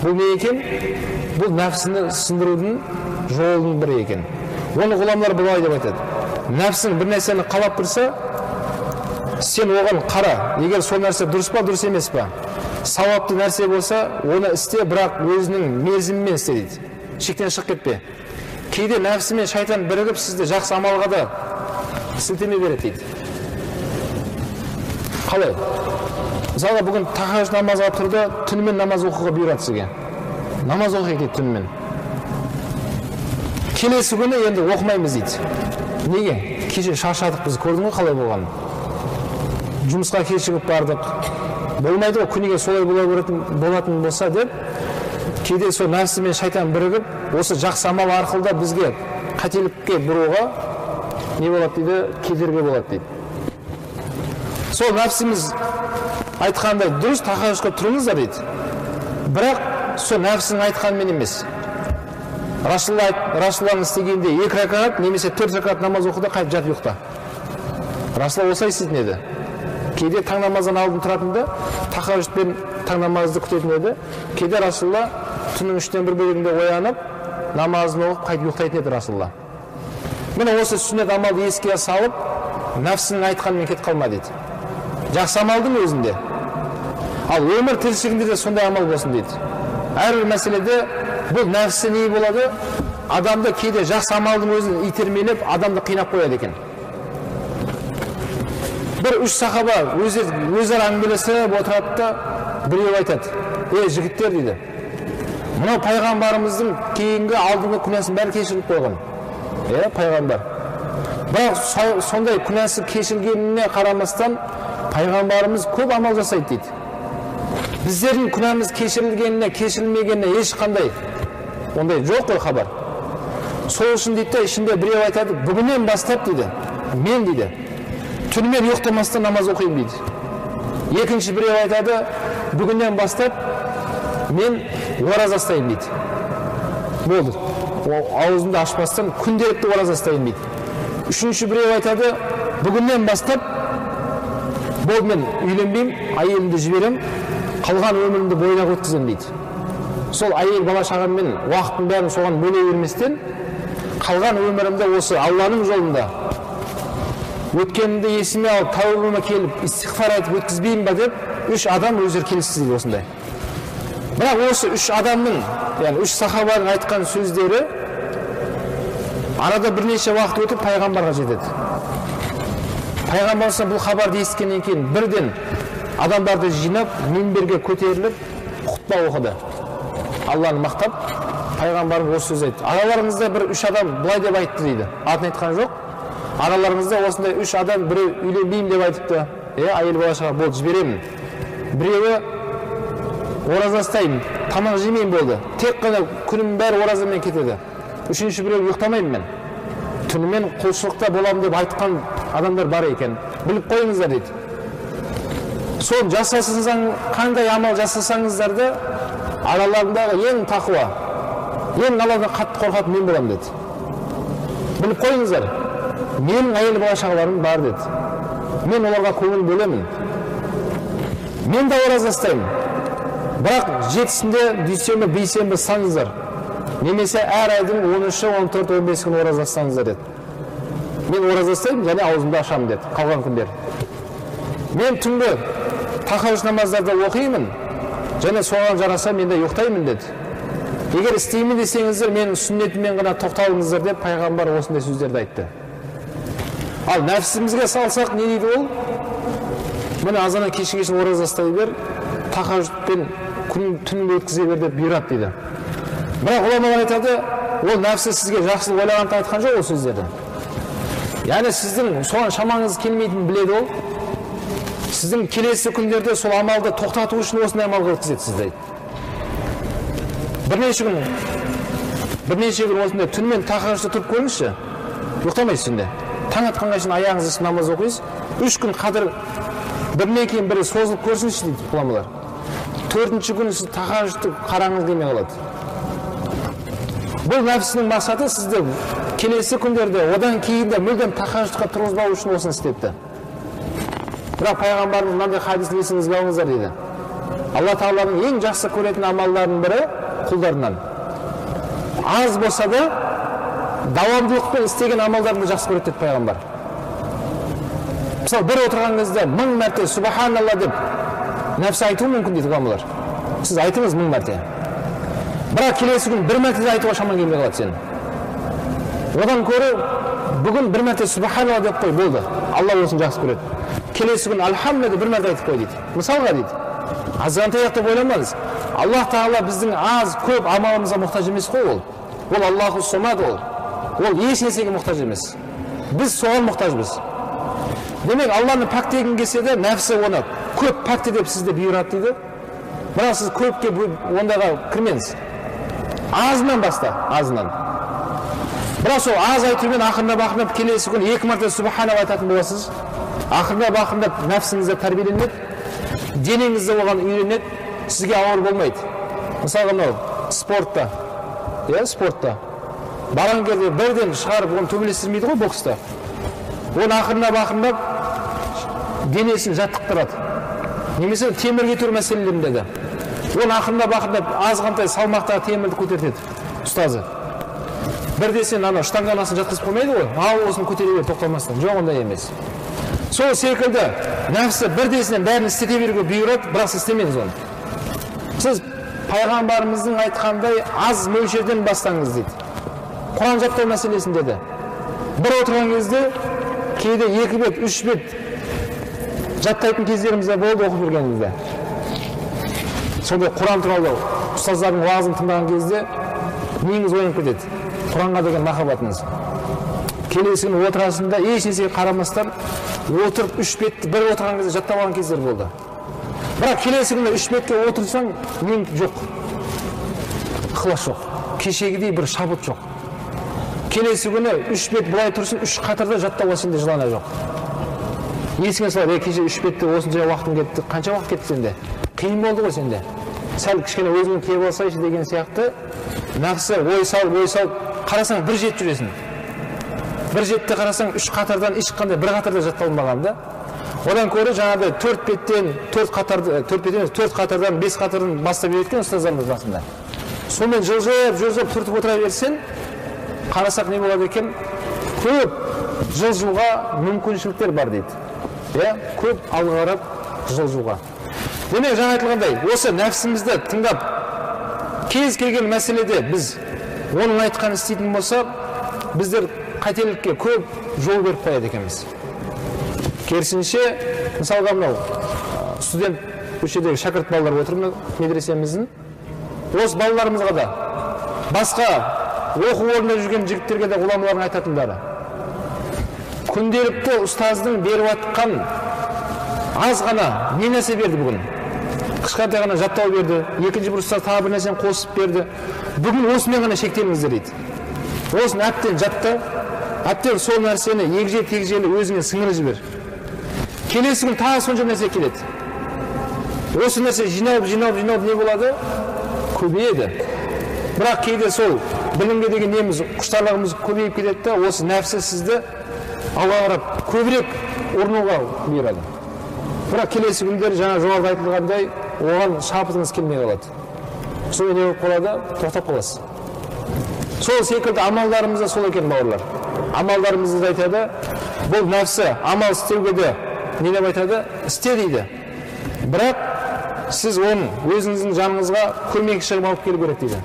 Бұл не екен? Бұл нәпсіні сындырудың жолының бірі екен. Оны ғұламалар былай деп айтады. Нәпсің бір нәрсені қалап тұрса, сен оған қара. Егер сол нәрсе дұрыс па, дұрыс емес па? Сауапты нәрсе болса, оны істе, бірақ өзінің мерзімімен істе дейді. Шектен шығып кетпе. Кейде нәпсі мен шайтан бірігіп сізді жақсы амалға да сілтеме береді дейді. Қалай? Мысалға бүгін тахажжуд намазға тұрды, түнімен намаз оқуға бұйырады сізге. Намаз оқиық дейді түнімен. Келесі күні енді оқымаймыз дейді. Неге? Кеше шаршадық біз, көрдің ғой қалай болғанын. Жұмысқа кешігіп бардық. Болмайды ғой, күніге солай болатын болса деп, кейде сол нәпсі мен шайтан бірігіп, осы жақсы амал арқылы да бізге қателікке бұруға не болады дейді, кедергі болады дейді. Сол нәпсіміз айтқандай дұрыс, тахажжудқа тұрыңыздар дейді. Бірақ сол нәпсінің айтқанымен емес. Расулалланың істегенде 2 ракат немесе 4 ракат намаз оқыда қайтып жатып ұйықта. Расулалла осылай істейтін еді. Кейде таң намаздан алдын тұратында, тахажжудпен таң намазды күтетін еді. Кейде Расулалла түннің 3-тен 1 бөлігінде оянып, намазын оқып қайтып ұйықтайтын еді Расулалла. Міне осы сүннет амалды еске салып, нәпсінің айтқанымен кетіп қалма дейді. Жақсы амалдың өзінде. Ал өмір тіршілігінде де сондай амал болсын дейді. Әрбір мәселеде бұл нәпсі не болады? Адамды кейде жақсы амалдың өзін итермелеп, адамды қинап қояды екен. Бір 3 сахаба өзара әңгімелесіп отырады да, біреу айтады: жігіттер дейді, мынау пайғамбарымыздың кейінгі алдыңғы күнәсін бәрі кешіріп қойған. Пайғамбар. Бірақ сондай күнәсі кешіргеніне қарамастан пайғамбарымыз көп амал жасайды дейді. Біздердің күнәміз кешірілгеніне, кешірілмегеніне ешқандай ондай жоқ қой хабар. Сол үшін дейді, ішінде біреу айтады: бүгіннен бастап дейді, мен дейді, түнімен ұйықтамастан намаз оқимын дейді. Екінші біреу айтады: бүгіннен бастап мен ораза ұстаймын дейді. Болды. аузымды ашпастан күнделікті ораза ұстаймын дейді. Үшінші біреу айтады, бүгіннен бастап болды, мен үйленбеймін, әйелімді жіберем, қалған өмірімді бойдақ өткіземін дейді. Сол әйел бала шағаммен уақыттың бәрін соған бөле берместен, қалған өмірімді осы Алланың жолында өткенімді есіме алып, тәубама келіп, истиғфар айтып өткізбеймін ба деп, 3 адам өздері келісті дейді осындай. Бірақ осы 3 адамның, яғни 3 сахабаның айтқан сөздері арада бірнеше уақыт өтіп пайғамбарға жетеді. Пайғамбар бұл хабарды естігеннен кейін бірден адамдарды жинап, минберге көтеріліп, хутба оқыды. Алланы мақтап, пайғамбарымыз осы сөз айтты. Араларыңызда бір 3 адам былай деп айтты дейді. Атын айтқан жоқ. Араларыңызда осындай 3 адам біреу үйленбеймін деп айтыпты. Әйел бала шаға болды, жіберемін. Біреуі ораза ұстаймын, тамақ жемеймін болды. Тек қана күнім бәрі оразамен кетеді. Үшінші біреу ұйықтамаймын мен. Түнімен құлшылықта боламын деп айтқан адамдар бар екен. Біліп қойыңыздар дейді. Сол жасасаңыз, қандай амал жасасаңыздар да араларындағы ең тақуа, ең Алладан қатты қорқатын мен боламын деді. Біліп қойыңыздар. Менің әйел бала шағаларым бар деді. Мен оларға көңіл бөлемін. Мен де ораза ұстаймын. Бірақ 7-сінде дүйсенбі, бейсенбі ұстаңыздар. Немесе әр айдың 13, 14, 15 күн ораза ұстаңыздар деді. Мен ораза ұстаймын, және аузымды ашамын деді, қалған күндер. Мен түнгі тахажжуд намаздарды оқимын, және соған жараса мен де ұйықтаймын деді. Егер істеймін десеңіздер, менің сүннетіммен ғана тоқталыңыздар деп пайғамбар осындай сөздерді айтты. Ал нәпсімізге салсақ не дейді ол? Міне азаннан кешке ораза ұстай бер, тахажжудпен түнін өткізе бер деп бұйырады дейді. Бірақ ғұламалар айтады, ол нәпсі сізге жақсылық ойлағанды айтқан жоқ ол сөздерді. Яғни сіздің соған шамаңыз келмейтінін біледі ол. Сіздің келесі күндерде сол амалды тоқтату үшін осындай амал өткізеді сізді. Бірнеше күн осындай түнімен тахажжудта тұрып көріңізші. Ұйықтамайсыз түнде. Таң атқанға шейін аяғыңыз үшін намаз оқисыз. 3 күн қадір бірінен кейін бірі созылып көрсінші дейді ғұламалар. 4-ші күні сіз тахажжудты қараңыз келмей қалады. Бұл нәпсінің мақсаты сізді келесі күндерде одан кейін де мүлдем тахажжудқа тұрғызбау үшін осыны істетті. Бірақ пайғамбарымыз мынандай хадисін есіңізге алыңыздар дейді. Алла Тағаланың ең жақсы көретін амалдарының бірі құлдарынан. Аз болса да давамдылықпен істеген амалдарды жақсы көреді дейді пайғамбар. Мысалы, бір отырған кезде 1000 мәрте субханалла деп нәпсі айтуы мүмкін дейді ғұламалар. Сіз айтыңыз 1000 мәрте. Бірақ келесі күн 1 мәрте айтуға шаман келмей қалады сен. Одан көрі бүгін 1 мәрте субханалла деп қой, болды. Алла осыны жақсы көреді. Келесі күн альхамдулилля 1 мәрте айтып қой дейді. Мысалға дейді. Азғантаяқ деп ойламаңыз. Аллах Тағала біздің аз көп амалымызға мұқтаж емес қой ол. Ол Аллаху Самад ол. Ол еш нәрсеге мұқтаж емес. Біз соған мұқтажбыз. Демек, Алланы пәк дегің келсе де, нәпсі оны көп пәкті деп сізді бұйырады дейді. Бірақ сіз көпке ондайға кірмеңіз. Азынан баста, азынан. Бірақ сол аз айтумен ақырындап келесі күн 2 мәрте субханалла айтатын боласыз. Ақырындап нәпсіңізді тәрбиеленеді, денеңізді оған үйренеді, сізге ауыр болмайды. Мысалға мынау спортта, спортта барған кезде бірден шығарып оны төбелестірмейді ғой бокста. Оны ақырындап денесін жаттықтырады. Немесе темір көтеру мәселелеріндегі. Оны ақырындап азғантай салмақтағы темірді көтертеді ұстазы. Бірдесен ана штанганасын жатқызып қоймайды ғой, ал осыны көтере бер тоқтамастан. Жоқ, ондай емес. Сол секілді нәпсі бірдесінен бәрін істете беруге бұйырады, бірақ сіз істемеңіз оны. Сіз пайғамбарымыздың айтқандай аз мөлшерден бастаңыз дейді. Құран жаттау мәселесін деді. Бір отырған кезде кейде 2 бет, 3 бет жаттайтын кездерімізде болды оқып жүргенімізде. Сондай Құран туралы ұстаздардың уағызын тыңдаған кезде миыңыз оянып кетеді. Құранға деген махаббатыңыз. Келесі күні отырасында еш нәрсеге қарамастан отырып 3 бетті бір отырған кезде жаттап алған кездер болды. Бірақ келесі күні 3 бетке отырсаң мен жоқ. Ықылас жоқ. Кешегідей бір шабыт жоқ. Келесі күні 3 бет былай тұрсын, 3 қатарда жаттауға сенде жылана жоқ. Есіңе салады, кеше 3 бетте осынша уақытым кетті, қанша уақыт кетті сенде? Қиын болды ғой сенде. Сәл кішкене өзіңнен кеп алсайшы деген сияқты нәпсі ой сал қарасаң бір жет жүресің. Бір жетте қарасаң 3 қатардан ешқандай бір қатарда жатталмаған да. Одан көрі жаңағыдай 4 беттен 4 қатардан 5 қатардан бастап берген ұстаздарымыз басында. Сонымен жылжып түртіп отыра берсең, қарасақ не болады екен? Көп жылжуға мүмкіншіліктер бар дейді. Көп алға қарап жылжуға. Демек жаңа айтылғандай, осы нәпсімізді тыңдап, кез келген мәселеде біз оның айтқанын істейтін болсақ, біздер қателікке көп жол беріп қояды екенбіз. Керісінше, мысалға мынау студент көшедегі шәкірт балалар отыр медресеміздің. Осы балаларымызға да, басқа оқу орнында жүрген жігіттерге де ғұламалардың айтатындары. Күнделікті ұстаздың беріп атқан аз ғана не нәрсе берді бүгін? Кішкентай ғана жаттау берді, екінші бір ұстаз тағы бір нәрсені қосып берді. Бүгін осымен ғана шектеліңіздер дейді. Осын әптен жаттау, әптен сол нәрсені егже-тегжейлі өзіңе сіңіріп жібер. Келесі күн тағы сонша нәрсе келеді. Осы нәрсе жиналып не болады? Көбейеді. Бірақ кейде сол білімге деген неміз, құштарлығымыз көбейіп кетеді де, осы нәпсі сізді Аллаға қарап көбірек орнуға бұйырады. Бірақ келесі күндер жаңа жоғарыда айтылғандай, оған шабытыңыз келмей қалады. Сол не болып қалады? Тоқтап қаласыз. Сол секілді амалдарымызда сол екен бауырлар. Амалдарымызды айтады, бұл нәпсі амал істеуге де не деп айтады? Істе дейді. Бірақ сіз оны өзіңіздің жаныңызға көмекші алып келу керек дейді.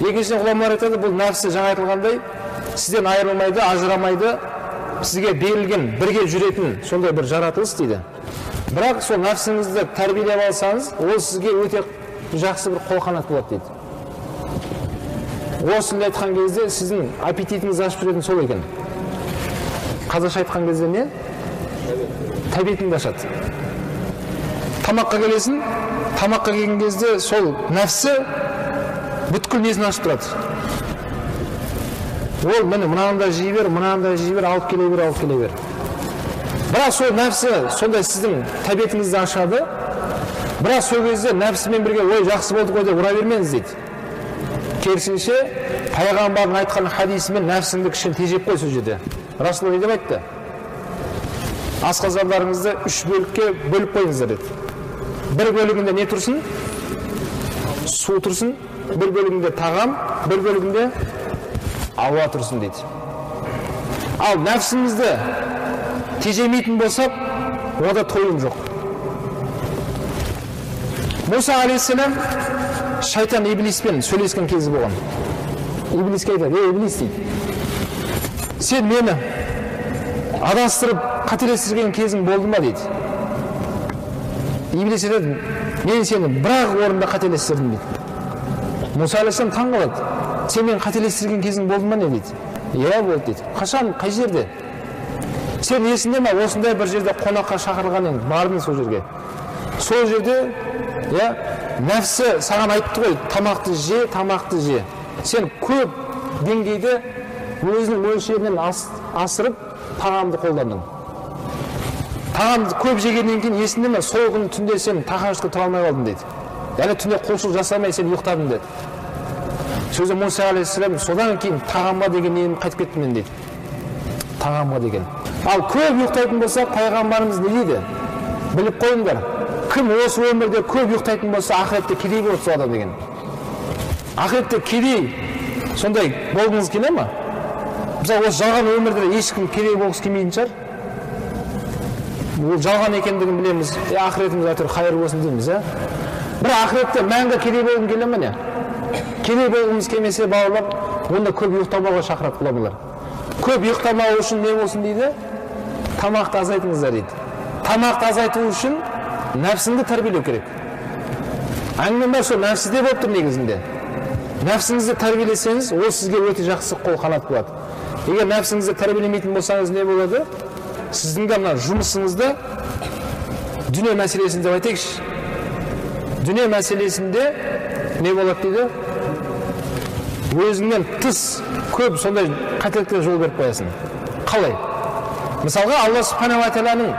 Екіншіден ғұламалар айтады, бұл нәпсі жаңа айтылғандай сізден айырылмайды, ажырамайды, сізге берілген, бірге жүретін сондай бір жаратылыс дейді. Бірақ сол нәпсіңізді тәрбиелеп алсаңыз, ол сізге өте жақсы бір қолқанат болады дейді. Осында айтқан кезде сіздің аппетитіңізді ашып жүретін сол екен. Қазақша айтқан кезде не? Тәбетіңді ашады. Тамаққа келесің, тамаққа келген кезде сол нәпсі бүткіл несін ашып тұрады. Ол мені мынандай жей бер, алып келе бер. Бірақ сол нәпсі сондай сіздің тәбетіңізді ашады. Бірақ сол кезде нәпсімен бірге ой жақсы болды ғой деп ұра бермеңіз дейді. Керісінше, пайғамбардың айтқан хадисімен нәпсіңді кішкене тежеп қой сол жерде. Расулалла не деп айтты? Асқазандарыңызды 3 бөлікке бөліп қойыңыздар деді. Бір бөлігінде не тұрсын? Су тұрсын, бір бөлігінде тағам, бір бөлігінде ауа тұрсын дейді. Ал нәпсімізді тежемейтін болсақ, ода тойым жоқ. Муса алейхиссалам шайтан иблиспен сөйлескен кезі болған. Иблиске айтады, иблис дейді. Сен мені адастырып, қателестірген кезің болды ма дейді. Иблис айтады, мен сені бірақ орында қателестірдім дейді. Муса алейхиссалам таң қалады. Сен мені қателестірген кезің болды ма не дейді. Иә болды дейді. Қашан, қай жерде? Сен есінде ма осындай бір жерде қонаққа шақырылған ең, бардың сол жерге. Сол жерде, нәпсі саған айтты ғой, тамақты же. Сен көп деңгейде өзінің мөлшерінен асырып тағамды қолдандың. Тағамды көп жегеннен кейін есінде ме, сол күні түнде сен тағамшыққа тұра алмай қалдың дейді. Яғни түнде құлшылық жасамай сен ұйықтадың деді. Сөзі Муса алейхиссалам содан кейін тағамға деген нені қайтып кеттім мен дейді. Тағамға деген. Ал көп ұйықтайтын болса, пайғамбарымыз не дейді? Біліп қойыңдар. Кім осы өмірде көп ұйықтайтын болса, ақыретте кедей болады сол адам деген. Ақыретте кедей сондай болғыңыз келе ма? Мысалы, осы жалған өмірде ешкім кедей болғысы келмейтін шығар. Ол жалған екендігін білеміз. Ақыретіміз әйтеуір қайыр болсын дейміз, Бірақ ақыретте мәңгі кедей болғым келе ме не? Кедей болғымыз келмесе бауырлар, онда көп ұйықтамауға шақырады ғұламалар. Көп ұйықтамау үшін не болсын дейді? Тамақты азайтыңыздар дейді. Тамақты азайту үшін нәпсіңді тәрбиелеу керек. Әңгіме сол нәпсіде болып тұр негізінде. Нәпсіңізді тәрбиелесеңіз, ол сізге өте жақсы қол қанат болады. Егер нәпсіңізді тәрбиелемейтін болсаңыз не болады? Сіздің де мына жұмысыңызды дүние мәселесінде деп айтайықшы. Дүние мәселесінде не болады дейді? Өзіңнен тыс көп сондай қателіктерге жол беріп қоясың. Қалай? Мысалға, Алла субхана ва тағаланың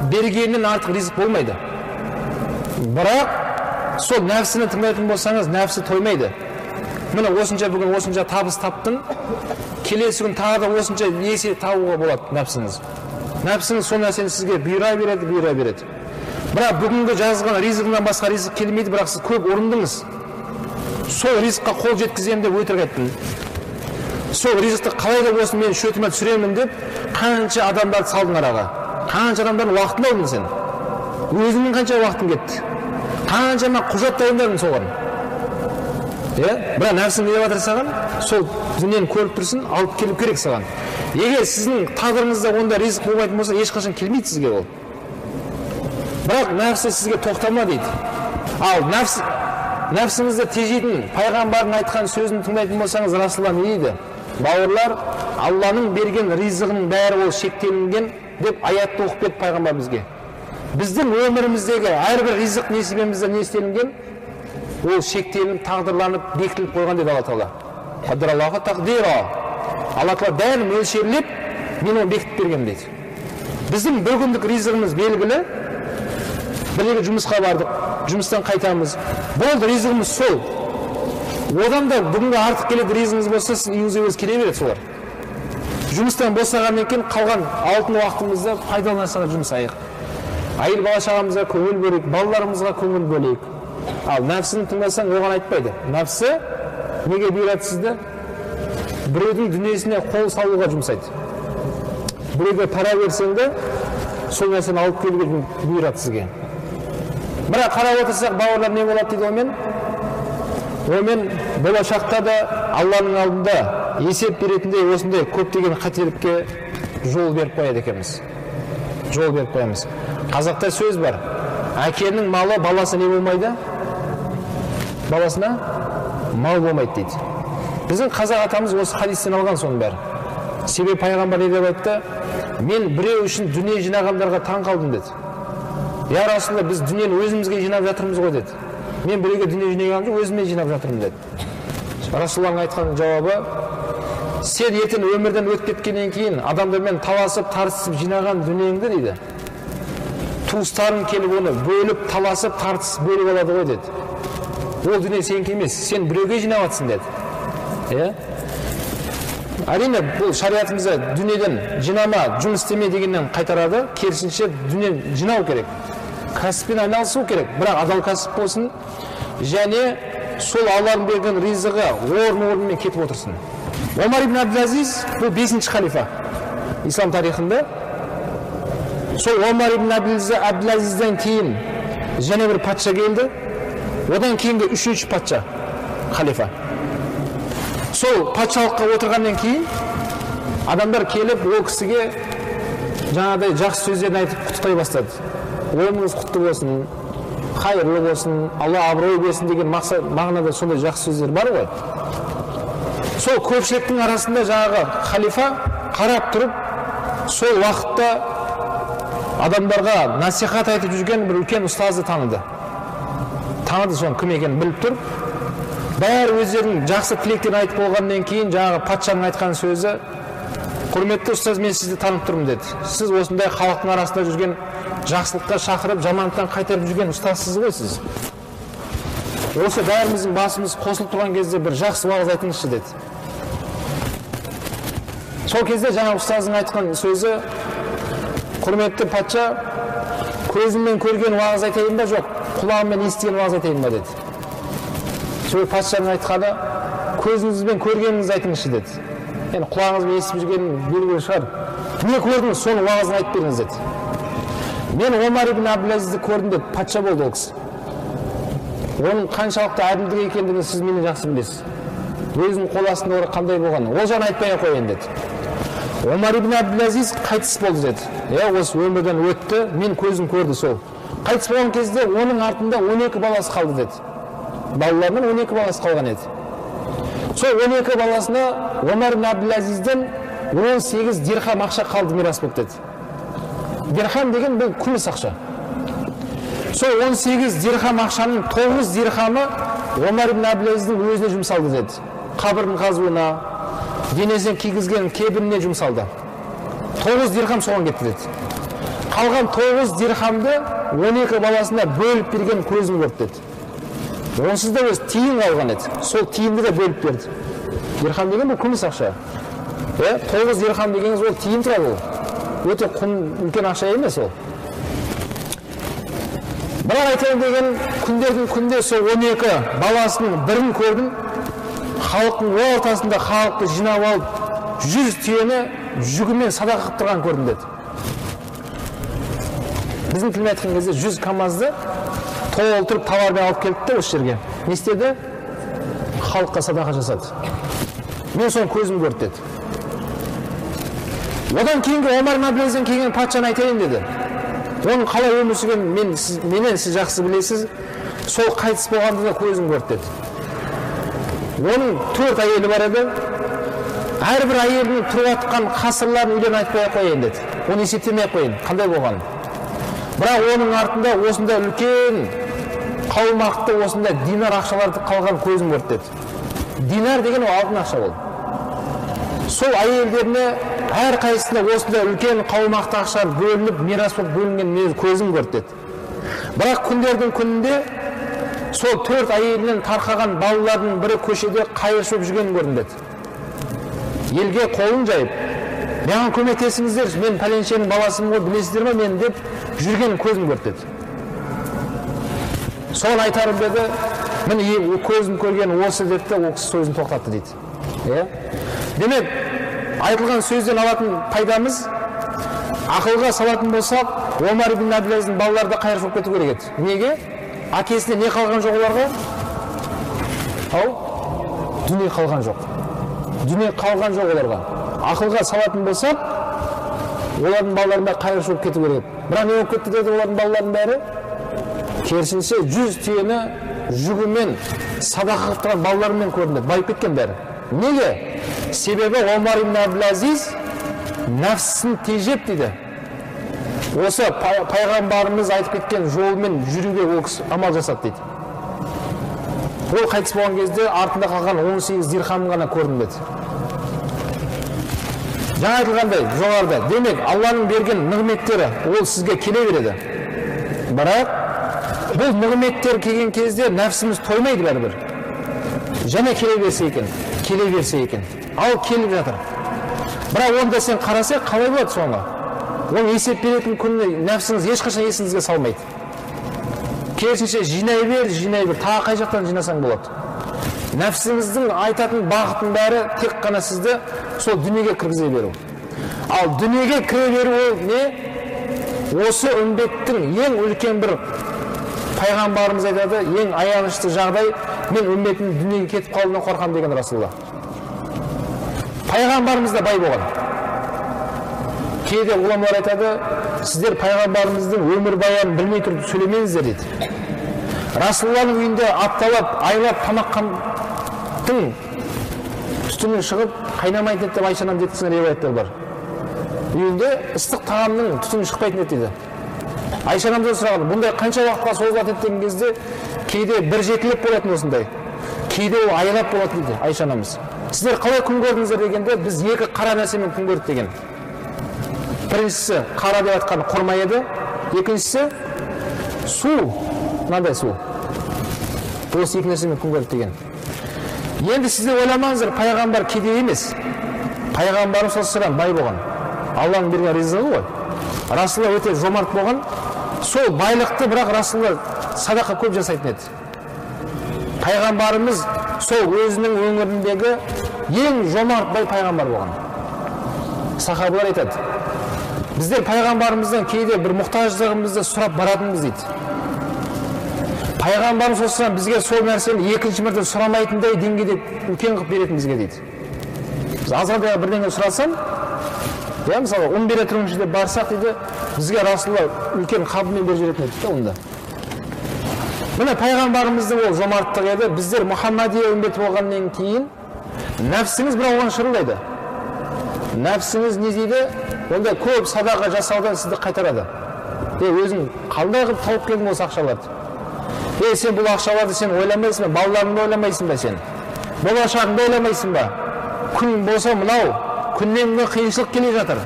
бергенінен артық ризық болмайды. Бірақ сол нәпсіні тыңдайтын болсаңыз, нәпсі тоймайды. міне осынша бүгін осынша табыс таптың, келесі күн тағы да осынша есе табуға болады нәпсіңіз. Нәпсіңіз сол нәрсені сізге бұйыра береді. Бірақ бүгінгі жазған ризығынан басқа ризық келмейді, бірақ сіз көп ұрындыңыз. Сол ризыққа қол жеткіземін деп өтірік айттың. Сол ризықты қалай да болсын мен шөтіме түсіремін деп қанша адамдарды салдың араға. Қанша адамдардың уақытын алдың сен. Өзіңнің қанша уақытың кетті. Қаншама құжат дайындадың соған. Бірақ нәпсің не деп жатыр саған? Сол дүниені көріп тұрсын, алып келіп керек саған. Егер сіздің тағдырыңызда онда ризық болмайтын болса, ешқашан келмейді сізге ол. Бірақ нәпсі сізге тоқтама дейді. Ал нәпсіңізді тежейтін, пайғамбардың айтқан сөзін тыңдайтын болсаңыз, Расулалла не дейді? Бауырлар, Алланың берген ризығының бәрі ол шектелінген деп аятты оқып берді пайғамбар бізге. Біздің өміріміздегі әрбір ризық несібемізде не істелінген? Ол шектелініп, тағдырланып, бекітіліп қойған деді Алла Тағала. Қаддираллаху тақдира. Алла Тағала бәрін мөлшерлеп, мен оны бекітіп берген дейді. Біздің бір күндік ризығымыз белгілі. Бір жұмысқа бардық, жұмыстан қайтамыз. Болды, ризығымыз сол. Одан да бүгінгі артық келеді ризығыңыз болса, сіз үйіңізге өзі келе береді солар. Жұмыстан босағаннан кейін қалған алтын уақытымызды пайдаланасыға жұмсайық. Айыл бала шағамызға көңіл бөлейік, балаларымызға көңіл бөлейік. Ал нәпсіні тыңдасаң, оған айтпайды. Нәпсі неге бұйырады сізді? Біреудің дүниесіне қол салуға жұмсайды. Біреуге пара берсең де, сол нәрсені алып келуге бұйырады сізге. Бірақ қарап отырсақ, бауырлар не болады дейді омен болашақта да Алланың алдында есеп беретіндей осындай көптеген қателікке жол беріп қояды екенбіз. Жол беріп қоямыз. Қазақта сөз бар. Әкенің малы баласы не болмайды? Баласына мал болмайды дейді. Біздің қазақ атамыз осы хадистен алған соның бәрі. Себебі пайғамбар не деп айтты? Мен біреу үшін дүние жинағандарға таң қалдым деді. Я Расулалла, біз дүниені өзімізге жинап жатырмыз ғой деді. Мен біреуге дүние жинаған жоқ, өзіме жинап жатырмын деді. Расулалланың айтқан жауабы, сен ертең өмірден өтіп кеткеннен кейін адамдармен таласып, тартысып жинаған дүниеңді дейді. Туыстарың келіп оны бөліп, таласып, тартысып бөліп алады ғой деді. Ол дүние сенікі емес, сен біреуге жинап жатсың деді. Әрине, бұл шариғатымызда дүниеден жинама, жұмыс істеме дегеннен қайтарады, керісінше дүниеден жинау керек. Кәсіппен айналысу керек, бірақ адал кәсіп болсын, және сол Алланың берген ризығы орын-орнымен кетіп отырсын. Омар ибн Абдул-Азиз бұл 5-ші халифа ислам тарихында. Сол Омар ибн Абдул-Азизден кейін және бір патша келді, одан кейінгі 3-ші патша халифа. Сол патшалыққа отырғаннан кейін адамдар келіп ол кісіге жаңағыдай жақсы сөздерін айтып құттықтай бастады. Өміріңіз құтты болсын, қайырлы болсын, Алла абырой берсін деген мағынада сондай жақсы сөздер бар ғой. Сол көпшіліктің арасында жаңағы халифа қарап тұрып, сол уақытта адамдарға насихат айтып жүрген бір үлкен ұстазды таныды. Таныды, соның кім екенін біліп тұрып, бәрі өздерінің жақсы тілектерін айтып болғаннан кейін жаңағы патшаның айтқан сөзі: құрметті ұстаз, мен сізді танып тұрмын деді. Сіз осындай халықтың арасында жүрген, жақсылыққа шақырып, жамандықтан қайтарып жүрген ұстазсыз ғой сіз. Осы бәріміздің басымыз қосылып тұрған кезде бір жақсы уағыз айтыңызшы деді. Сол кезде жаңа ұстаздың айтқан сөзі: құрметті патша, көзіммен көрген уағыз айтайын ба, жоқ, құлағыммен естіген уағыз айтайын ба деді. Сол патшаның айтқаны: көзіңізбен көргеніңізді айтыңызшы деді. Yani құлағыңызбен естіп жүргенін белгілі шығар. Не көрдіңіз, соны уағызын айтып беріңіз деді. Мен Омар ибн Абдул-Азизді көрдім деді, патша болды ол кісі. Оның қаншалықты әділдік екендігін сіз менен жақсы білесіз. Өзінің қол астында қандай болғанын, ол жағын айтпай ақ қояйын деді. Омар ибн Абдул-Азиз қайтыс болды деді. Осы өмірден өтті, мен көзім көрді сол. Қайтыс болған кезде оның артында 12 баласы қалды деді. Балаларынан 12 баласы қалған еді. Сол 12 баласына Омар ибн Абдул-Азизден 18 дирхам ақша қалды, мирас болып деді. Дирхам деген бұл күміс ақша. Сол 18 дирхам ақшаның 9 дирхамы Омар ибн Абдул-Азиздың өзіне жұмсалды деді. Қабірдің қазуына, денесін кигізген кебініне жұмсалды. 9 дирхам соған кетті деді. Қалған 9 дирхамды 12 баласына бөліп берген көзім көрді деді. Онсыз да өз тиын қалған еді. Сол тиынды да бөліп берді. Дирхам деген бұл күміс ақша. 9 дирхам дегеніңіз ол тиын тұрады ол. Өте үлкен ақша емес ол. Бірақ айтайын деген күндердің күнде сол 12 баласының бірін көрдім. Халықтың ортасында халықты жинап алып, 100 түйені жүгімен садақа қылып тұрған көрдім деді. Біздің тілмен айтқан кезде 100 камазды толтырып товармен алып келді осы жерге. Не істеді? Халыққа садақа жасады. Мен соны көзім көрді деді. Одан кейінгі Омар ибн Абдул-Азизден келген патшаны айтайын деді. Оның қалай өмір сүргенін менен сіз жақсы білесіз. Сол қайтыс болғанды да көзім көрді деді. Оның 4 әйелі бар еді. Әрбір әйелінің тұрып жатқан қасырларын үйлен айтпай қояйын деді. Оны есептемей қояйын, қандай болғанын. Бірақ оның артында осында үлкен қаумақты осында динар ақшаларды қалған көзім көрді деді. Динар деген ол алтын ақша ол. Сол әйелдеріне әр қайсысында осында үлкен қаумақты ақша бөлініп, мирас болып бөлінген көзім көрді деді. Бірақ күндердің күнінде сол 4 әйелінен тарқаған балалардың бірі көшеде қайыршып жүргенін көрдім деді. Елге қолын жайып, маған көмектесіңіздер, мен пәленшенің баласымын ғой, білесіздер ме мен деп жүрген көзім көрді деді. Соны айтарым деді, міне көзім көрген осы деді, ол кісі сөзін тоқтатты дейді. Демек, айтылған сөзден алатын пайдамыз, ақылға салатын болсақ, Омар ибн Абдул-Азиздың балалары да қайыршы болып кету керек еді. Неге? Әкесіне не қалған жоқ оларға? Дүние қалған жоқ. Дүние қалған жоқ оларға. Ақылға салатын болсақ, олардың балаларында қайыршы болып кету керек. Бірақ не болып кетті деді олардың балалардың бәрі? Керісінше 100 түйені жүгімен садақа қылып тұрған балаларымен көрінді. Байып кеткен бәрі. Неге? Себебі Омар ибн Абдул-Азиз нәпсісін тежеп дейді. Осы пайғамбарымыз айтып кеткен жолымен жүруге ол кісі амал жасады дейді. Ол қайтыс болған кезде артында қалған 18 дирхамын ғана көрдім деді. Жаңа айтылғандай жоғарыда. Демек, Алланың берген нығметтері ол сізге келе береді. Бірақ бұл нығметтер келген кезде нәпсіміз тоймайды бәрібір. Және келе берсе екен. Ал келіп жатыр. Бірақ онда сен қараса қалай болады соңға? Оны есеп беретін күніне нәпсіңіз ешқашан есіңізге салмайды. Керісінше жинай бер, тағы қай жақтан жинасаң болады. Нәпсіңіздің айтатын бағытын бәрі тек қана сізді сол дүниеге кіргізе беру. Ал дүниеге кіре беру ол не? Осы үмбеттің ең үлкен бір пайғамбарымыз айтады, ең аянышты жағдай, мен үмбеттің дүниеге кетіп қалуынан қорқам деген Расулалла. Пайғамбарымыз да бай болған. Кейде ғұламалар айтады, сіздер пайғамбарымыздың өмір баянын білмей тұрып сөйлемеңіздер дейді. Расулалланың үйінде апталап, айлап тамақтың түтіні шығып, қайнамайды деп Айша анам жеткізген риуаяттар бар. Үйінде ыстық тағамның түтіні шықпайтын еді дейді. Айша анамдан сұраған, бұндай қанша уақытқа созылады деген кезде кейде бір жетілеп болатын осындай. Кейде ол айлап болады дейді Айша анамыз. Сіздер қалай күн көрдіңіздер дегенде, біз екі қара нәрсемен күн көрдік деген. Біріншісі қара деп атқан құрма еді, екіншісі су, мынандай су. Осы екі нәрсемен күн көрдік деген. Енді сіздер ойламаңыздар, пайғамбар кедей емес. Пайғамбарымыз саллаллаху бай болған. Алланың берген ризығы ғой. Расулалла өте жомарт болған. Сол байлықты бірақ Расулалла садақа көп жасайтын еді. Пайғамбарымыз сол өзінің өңіріндегі ең жомарт бай пайғамбар болған. Сахабалар айтады, біздер пайғамбарымыздан кейде бір мұқтаждығымызды сұрап баратынбыз дейді. Пайғамбарымыз саллаллаху бізге сол нәрсені екінші мәрте сұрамайтындай деңгейде үлкен қылып беретін бізге дейді. Біз азғантай бірдеңе сұрасам, мысалы 10 бере тұрыңыз деп барсақ дейді, бізге Расулалла үлкен қабылмен беріп жіберетін еді онда. Міне пайғамбарымыздың ол жомарттығы еді. Біздер Мұхаммадия үмбеті болғаннан кейін нәпсіңіз бір оған шырылдайды. Нәпсіңіз не дейді? Онда көп садақа жасаудан сізді қайтарады. Өзің қалдай қылып тауып келдің осы ақшаларды. Сен бұл ақшаларды сен ойламайсың ба? Балаларыңды ойламайсың ба сен? Болашағыңды ойламайсың ба? Күн болса мынау, күннен күнге қиыншылық келе жатыр.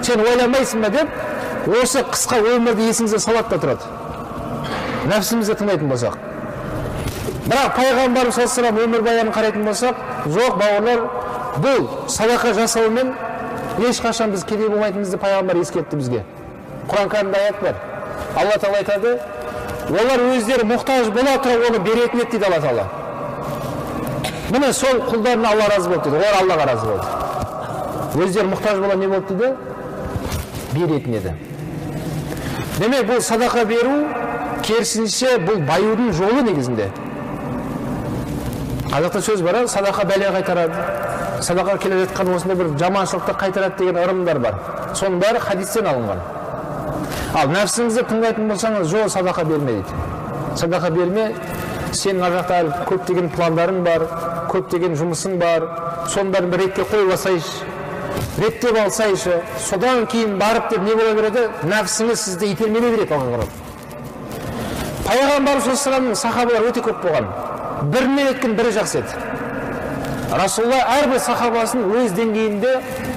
Сен ойламайсың ба деп, осы қысқа өмірді есіңізге салады да тұрады. Нәпсімізді тыңдайтын болсақ. Бірақ пайғамбарымыз саллаллаху алейхи өмір баянын қарайтын болсақ, жоқ бауырлар, бұл садақа жасаумен ешқашан біз кедей болмайтынымызды пайғамбар ескертті бізге. Құран кәрімде аят бар. Алла тағала айтады, олар өздері мұқтаж бола тұра оны беретін еді дейді Алла тағала. Міне сол құлдарына Алла разы болды дейді, олар Аллаға разы болды. Өздері мұқтаж бола не болды дейді? Беретін еді. Демек, бұл садақа беру, керісінше бұл баюдың жолы негізінде. Қазақта сөз бар, садақа бәле қайтарады. Садақа келе жатқан осында бір жаманшылықты қайтарады деген ырымдар бар. Соның бәрі хадистен алынған. Ал нәпсіңізді тыңдайтын болсаңыз, жоқ садақа берме дейді. Садақа берме, сенің ар жақта көптеген пландарың бар, көптеген жұмысың бар, соның бәрін бір ретке қойып алсайшы, реттеп алсайшы, содан кейін барып деп не бола береді? Нәпсіңіз сізді итермелей береді алға қарап. Пайғамбар саллаллаху алейхи сахабалар өте көп болған. Бірінен өткен бірі жақсы еді. Расулалла әрбір сахабасын өз деңгейінде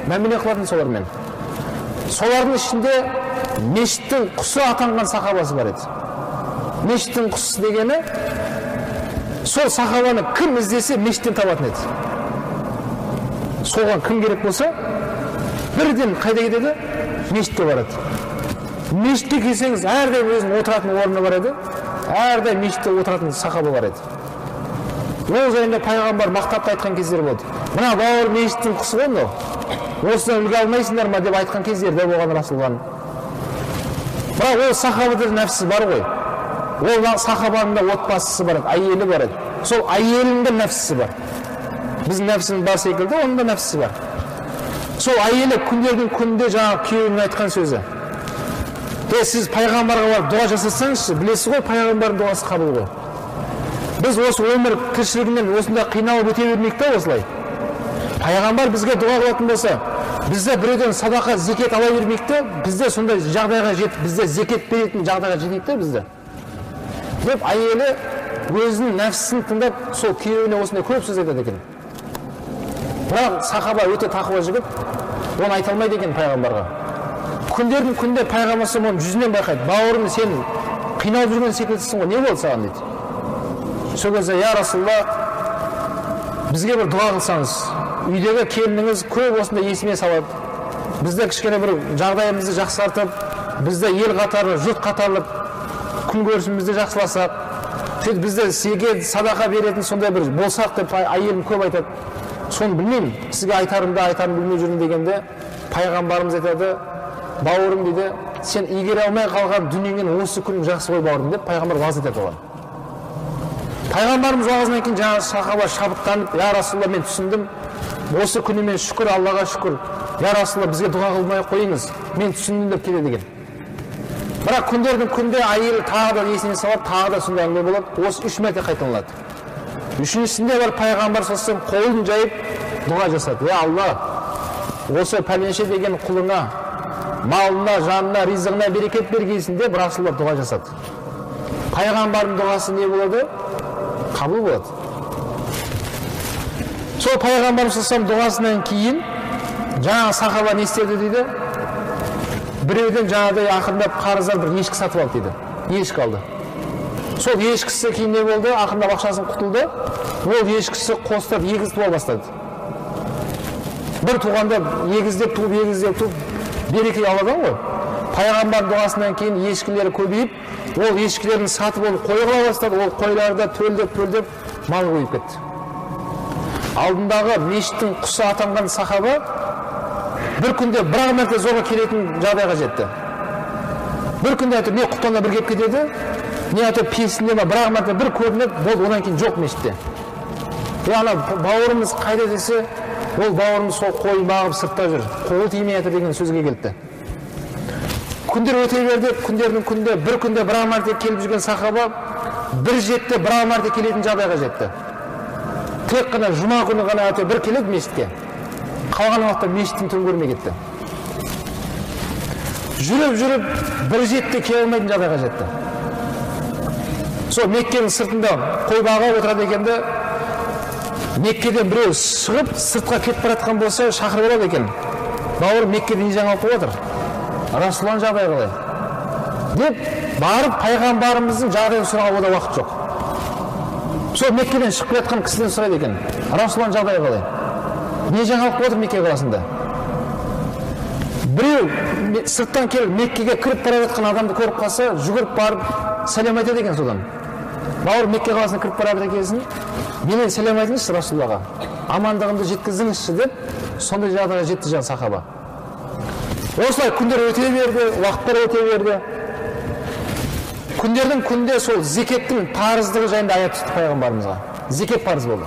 мәміле қылатын солармен. Солардың ішінде мешіттің құсы атанған сахабасы бар еді. Мешіттің құсы дегені, сол сахабаны кім іздесе мешіттен табатын еді. Соған кім керек болса, бірден қайда кетеді? Мешітке барады. Мешітке келсеңіз, әрдайым өзінің отыратын орны бар еді. Әрдайым мешітте отыратын сахаба бар еді. Ол жайында пайғамбар мақтап айтқан кездер болды. Мына бауыр мешіттің құсы ғой мынау. Осыдан үлгі алмайсыңдар ма деп айтқан кездер де болған Расулалланың. Бірақ ол сахабада нәпсі бар ғой. Ол сахабаның да отбасысы бар еді, әйелі бар еді. Сол әйелінің де нәпсісі бар. Біздің нәпсіміз бар секілді, оның да нәпсісі бар. Сол әйелі күндердің күнде жаңағы күйеуінің айтқан сөзі. Сіз пайғамбарға барып дұға жасасаңызшы, білесіз ғой, пайғамбардың дұғасы қабыл ғой. Біз осы өмір тіршілігінен осында қиналып өте бермейік та осылай. Пайғамбар бізге дұға қылатын болса, бізде біреуден садақа, зекет ала бермейік те, бізде сондай жағдайға жетіп, бізде зекет беретін жағдайға жетейік те бізде. Деп әйелі өзінің нәпсісін тыңдап, сол күйеуіне осындай көп сөз айтады екен. Бірақ сахаба өте тақуа жігіт, оны айта алмайды екен пайғамбарға. Күндердің күнде пайғамбар оны жүзінен байқайды. Бауырым, сен қиналып жүрген секілдісің ғой, не болды саған дейді. Сол кезде, я Расулалла, бізге бір дұға қылсаңыз, үйдегі келініңіз көп осында есіме салады. Бізде кішкене бір жағдайымызды жақсартып, бізде ел қатарлы, жұрт қатарлы күн көрісімізді жақсыласақ, бізде сізге садақа беретін сондай бір болсақ деп әйелім көп айтады. Соны білмеймін, сізге айтарым білмей жүрмін дегенде, пайғамбарымыз айтады, бауырым дейді, сен игере алмай қалған дүниеңнен осы күнің жақсы ғой бауырым деп пайғамбар уағыз етеді оған. Пайғамбарымыз уағызынан кейін жаңағы сахаба шабыттанып, я Расулалла, мен түсіндім, осы күнімен шүкір, Аллаға шүкір, я Расулалла, бізге дұға қылмай қойыңыз, мен түсіндім деп келеді деген. Бірақ күндердің күнде әйелі тағы да есіне салады, тағы да сондай әңгіме болады, осы 3 мәрте қайталанады. Үшіншісінде бар пайғамбар салсам қолын жайып дұға жасады. Я Алла, осы пәленше деген құлыңа, малына, жанына, ризығына берекет бергейсін деп Расулалла дұға жасады. Пайғамбардың дұғасы не болады? Қабыл болады. Сол пайғамбар салсам дұғасынан кейін жаңағы сахаба не істеді дейді? Біреуден жаңағыдай ақырындап қарыздар бір ешкі сатып алды дейді. Ешкі алды. Сол ешкісі кейін не болды? Ақырындап ақшасын құтылды. Ол ешкісі қостап егіз туа бастады. Бір туғанда егіздеп туып береке алады ғой. Пайғамбар дұғасынан кейін ешкілері көбейіп, ол ешкілерін сатып алып қой қыла бастады. Ол қойларды төлдеп мал қойып кетті. Алдындағы мешіттің құсы атанған сахаба бір күнде бір мәрте зорға келетін жағдайға жетті. Бір күнде айтып, не құптанда бір кеп кетеді, не айтып песінде ма бір мәрте бір көрініп, болды, одан кейін жоқ мешітте. Яғни бауырымыз қайда десе, ол бауырымыз сол қой бағып сыртта жүр, қолы тимей жатыр деген сөзге келді. Күндер өте берді, күндердің күнде бір күнде бір мәрте келіп жүрген сахаба бір жетті, бір мәрте келетін жағдайға жетті. Тек қана жұма күні ғана өте бір келеді мешітке. Қалған уақытта мешіттің түн көрмей кетті. Жүріп бір жетті, келе алмайтын жағдайға жетті. Сол Меккенің сыртында қой бағып отырады екенде, Меккеден біреу шығып, сыртқа кетіп баратқан болса, шақырып алады екен. Бауыр, Меккеде не жаңалық болып отыр? Расулан жағдай қалай? Деп барып пайғамбарымыздың жағдайын сұрауға да уақыт жоқ. сол Меккеден шығып жатқан кісіден сұрайды екен, Расулан жағдайы қалай? Не жаңалық болып отыр Мекке қаласында? Біреу сырттан келіп Меккеге кіріп бара жатқан адамды көріп қалса, жүгіріп барып сәлем айтады екен содан. Бауыр, Мекке қаласына кіріп бара жатыр екенсің, менен сәлем айтыңызшы Расулаллаға, амандығымды жеткізіңізші деп, сондай жағдайға жетті жаңағы сахаба. Осылай күндер өте берді, уақыттар өте берді. Күндердің күнде сол зекеттің парыздығы жайында аят түсті пайғамбарымызға. Зекет парыз болды.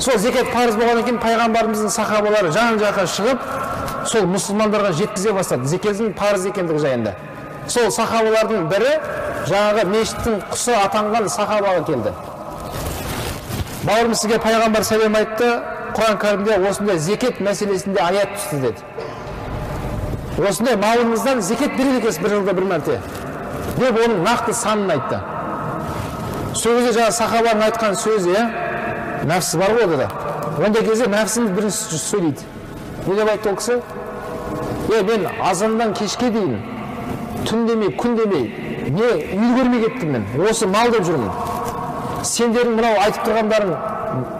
Сол зекет парыз болғаннан кейін пайғамбарымыздың сахабалары жан-жаққа шығып, сол мұсылмандарға жеткізе бастады зекеттің парыз екендігі жайында. Сол сахабалардың бірі жаңағы мешіттің құсы атанған сахабаға келді. Бауырым, сізге пайғамбар сәлем айтты, Құран кәрімде осындай зекет мәселесінде аят түсті деді. Осындай малыңыздан зекет береді екенсіз бір жылда бір мәрте деп оның нақты санын айтты. Сол кезде жаңағы сахабаның айтқан сөзі, нәпсі бар ғой да. Ондай кезде нәпсіміз бірінші сөйлейді. Не деп айтты ол кісі? Мен азаннан кешке дейін түн демей, күн демей, не үй көрмей кеттім мен. Осы мал деп жүрмін. Сендердің мынау айтып тұрғандарың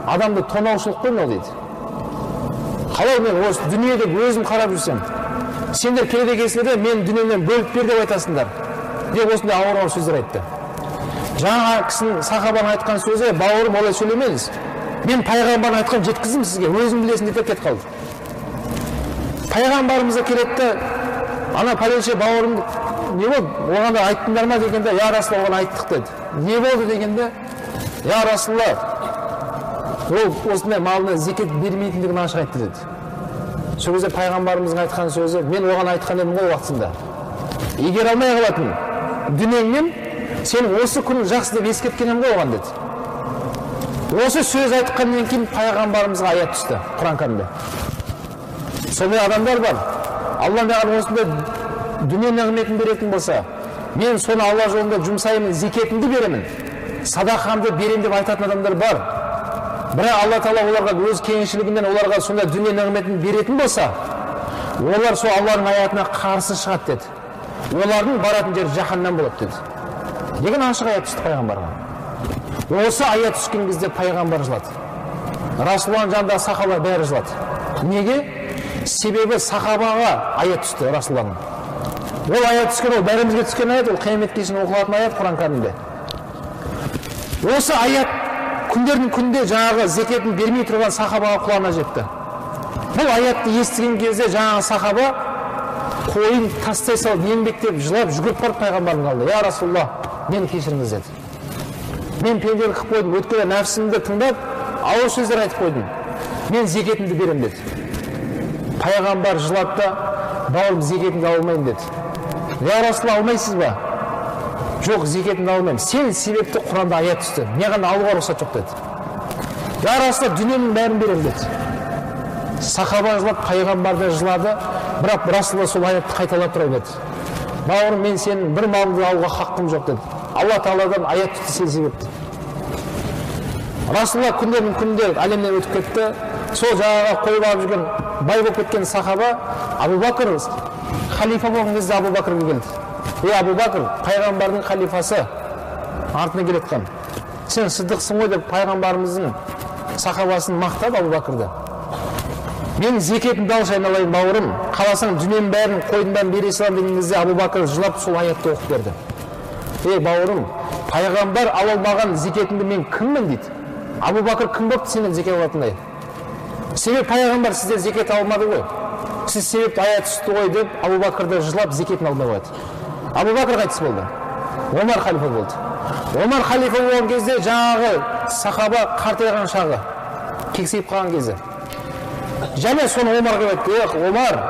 адамды тонаушылық қой мынау дейді. Қалай мен осы дүниеде өзім қарап жүрсем, сендер келеді екенсіңдер, мен дүниемнен бөліп бер деп айтасыңдар деп осындай ауыр сөздер айтты. Жаңа кісінің сахабаның айтқан сөзі, бауырым, олай сөйлемеңіз. Мен пайғамбардың айтқан жеткіздім сізге, өзің білесің деп кет қалды. Пайғамбарымызға келеді, ана пәленше бауырым не болды? Оған да айттыңдар ма дегенде, я Расулалла, оған айттық деді. Не болды дегенде, я Расулалла, ол осындай малына зекет бермейтіндігін ашық айтты деді. Сол кезде пайғамбарымыздың айтқан сөзі, мен оған айтқан едім ғой уақытында. Егер алмай қалатын дүниеңнен, сен осы күн жақсы деп ескерткен ғой оған деді. Осы сөз айтқаннан кейін пайғамбарымызға аят түсті Құран кәрімде. Сондай адамдар бар. Алла маған осындай дүние нығметін беретін болса, мен соны Алла жолында жұмсаймын, зекетімді беремін, садақамды беремін деп айтатын адамдар бар. Бірақ Алла Тағала оларға өз кеңшілігімен оларға сондай дүние нығметін беретін болса, олар сол Алланың аятына қарсы шығады деді. Олардың баратын жері жаһаннам болады деді. Деген ашық аят түсті пайғамбарға. Осы аят түскен кезде пайғамбар жылады. Расулалланың жанындағы сахабалар бәрі жылады. Неге? Себебі сахабаға аят түсті Расулалланың. Ол аят түскен, ол бәрімізге түскен аят, ол қиямет кешінде оқылатын аят Құран кәрімде. Осы аят күндердің күнде жаңағы зекетін бермей тұрған сахабаға құлағына жетті. Бұл аятты естіген кезде жаңағы сахаба қойын тастай салып, еңбектеп, жылап, жүгіріп барып пайғамбардың алдына, я Расулалла, мені кешіріңіз деді. Мен пенделік қылып қойдым, өткенде нәпсімді тыңдап, ауыр сөздер айтып қойдым. Мен зекетімді беремін деді. Пайғамбар жылады да, бауырым, зекетімді алмаймын деді. Я Расулалла, алмайсыз ба? Жоқ, зекетімді алмаймын. Сен себепті Құранда аят түсті. Маған алуға рұқсат жоқ деді. Я Расулалла, дүниенің бәрін беремін деді. Сахаба жылады, пайғамбар да жылады, бірақ Расулалла сол аятты қайталап тұра берді. Бауырым, мен сенің бір малыңды алуға хақым жоқ деді. Алла Тағаладан аят түсті сен себепті. Расулалла күндердің күнде әлемнен өтіп кетті. Сол жағаға қойып алып жүрген, бай болып кеткен сахаба Абу Бакр, халифа болған кезде Абу Бакрға келді. Абу Бакр, пайғамбардың халифасы, артына келеткен. Сен сыдықсың ғой деп пайғамбарымыздың сахабасын мақтап Абу Бакрды. Мен зекетімді алшы айналайын бауырым, қаласаң дүниенің бәрін қойдың бәрін бере салам деген кезде Абу Бакр жылап сол аятты оқып берді. Бауырым, пайғамбар ала алмаған зекетімді мен кіммін дейді. Абу Бакр кім болып сенен зекет алатындай? Себеп пайғамбар сізден зекет алмады ғой. Сіз себепті аят түсті ғой деп Абу Бакрды жылап зекетін алмай қойды. Абу Бакр қайтыс болды. Омар халифа болды. Омар халифа болған кезде жаңағы сахаба қартайған шағы, кексейіп қалған кезде. Және соны Омарға айтты, Омар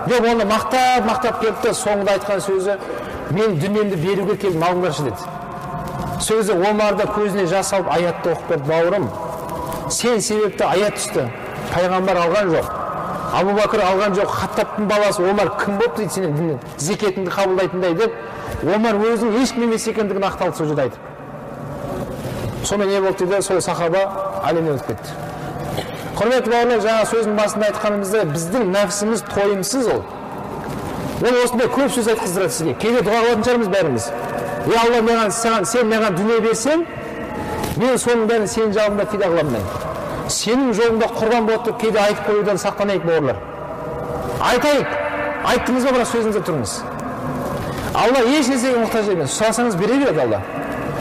деп оны мақтап келді, соңында айтқан сөзі, мен дүниемді беруге келдім, алыңдаршы деді. Сөзі Омарда көзіне жас алып аятты оқып берді, бауырым, сен себепті аят түсті, пайғамбар алған жоқ, Абу Бакр алған жоқ, Хаттабтың баласы Омар кім болып дейді сенен зекетіңді қабылдайтындай деп, Омар өзінің ешкім емес екендігін ақталды сол жерде айтып. Сонымен не болды дейді, сол сахаба әлемнен өтіп кетті. Құрметті бауырлар, жаңа сөздің басында айтқанымызда біздің нәпсіміз тойымсыз ол. Ол осындай көп сөз айтқыздырады сізге. Кейде дұға қылатын шығармыз бәріміз. Алла, сен маған дүние берсең, мен соның бәрін сенің жауабында фида қыламын мен. Сенің жолыңда құрбан болып тұрып кейде айтып қоюдан сақтанайық бауырлар. Айтайық. Айттыңыз ба, бірақ сөзіңізде тұрыңыз. Алла еш нәрсеге мұқтаж емес. Сұрасаңыз бере береді Алла.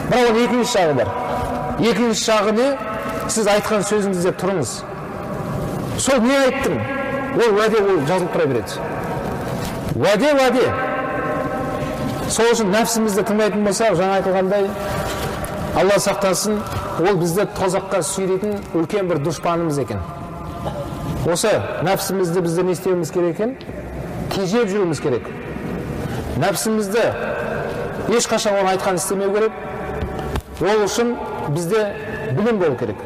Бірақ оның екінші жағы бар. Екінші жағы не? Сіз айтқан сөзіңізде тұрыңыз. Сол не айттың? Ол уәде, ол жазылып тұра береді. Уәде. Сол үшін нәпсімізді тыңдайтын болсақ, жаңа айтылғандай, Алла сақтасын, ол бізді тозаққа сүйрейтін үлкен бір дұшпанымыз екен. Осы нәпсімізді біздер не істеуіміз керек екен? Тежеп жүруіміз керек. Нәпсімізді ешқашан оны айтқан істемеу керек. Ол үшін бізде білім болу керек.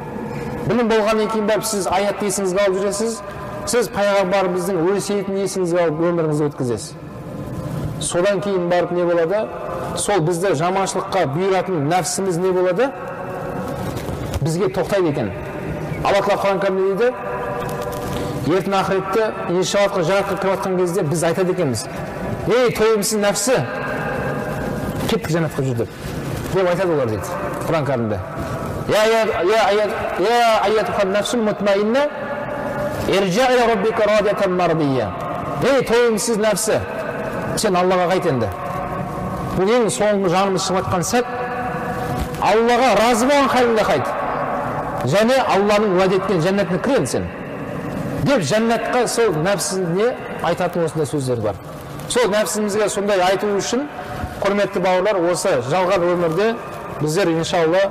Білім болғаннан кейін барып сіз аятты есіңізге алып жүресіз, сіз пайғамбарымыздың өсиетін есіңізге алып өміріңізді өткізесіз. Содан кейін барып не болады? Сол бізді жаманшылыққа бұйыратын нәпсіміз не болады? Бізге тоқтайды екен. Алла Тағала Құран кәрімде дейді, ертең ақыретте иншаллахқа жәннатқа кіріп жатқан кезде біз айтады екенбіз: ей тойымсыз нәпсі, кеттік жәннатқа жүр деп айтады олар дейді Құран кәрімде. Я айятухан нәфсул мутмаинна иржа иля раббика радиятан мардия. Ей тойымсыз нәпсі, сен Аллаға қайт енді. Бұл ең соңғы жанымыз шығып жатқан сәт. Аллаға разы болған халіңде қайт. Және Алланың уәде еткен жәннатына кір енді сен. Деп жәннатқа сол нәпсіне айтатын осындай сөздер бар. Сол нәпсімізге сондай айту үшін, құрметті бауырлар, осы жалған өмірде біздер иншалла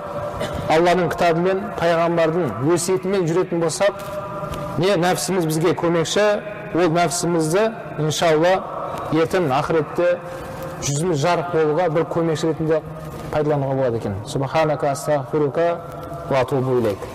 Алланың кітабымен, пайғамбардың өсиетімен жүретін болсақ, не нәпсіміз бізге көмекші, ол нәпсімізді иншалла ертең ақыретте жүзіміз жарық болуға бір көмекші ретінде пайдалануға болады екен. Субханака астағфирука ва атубу илейк.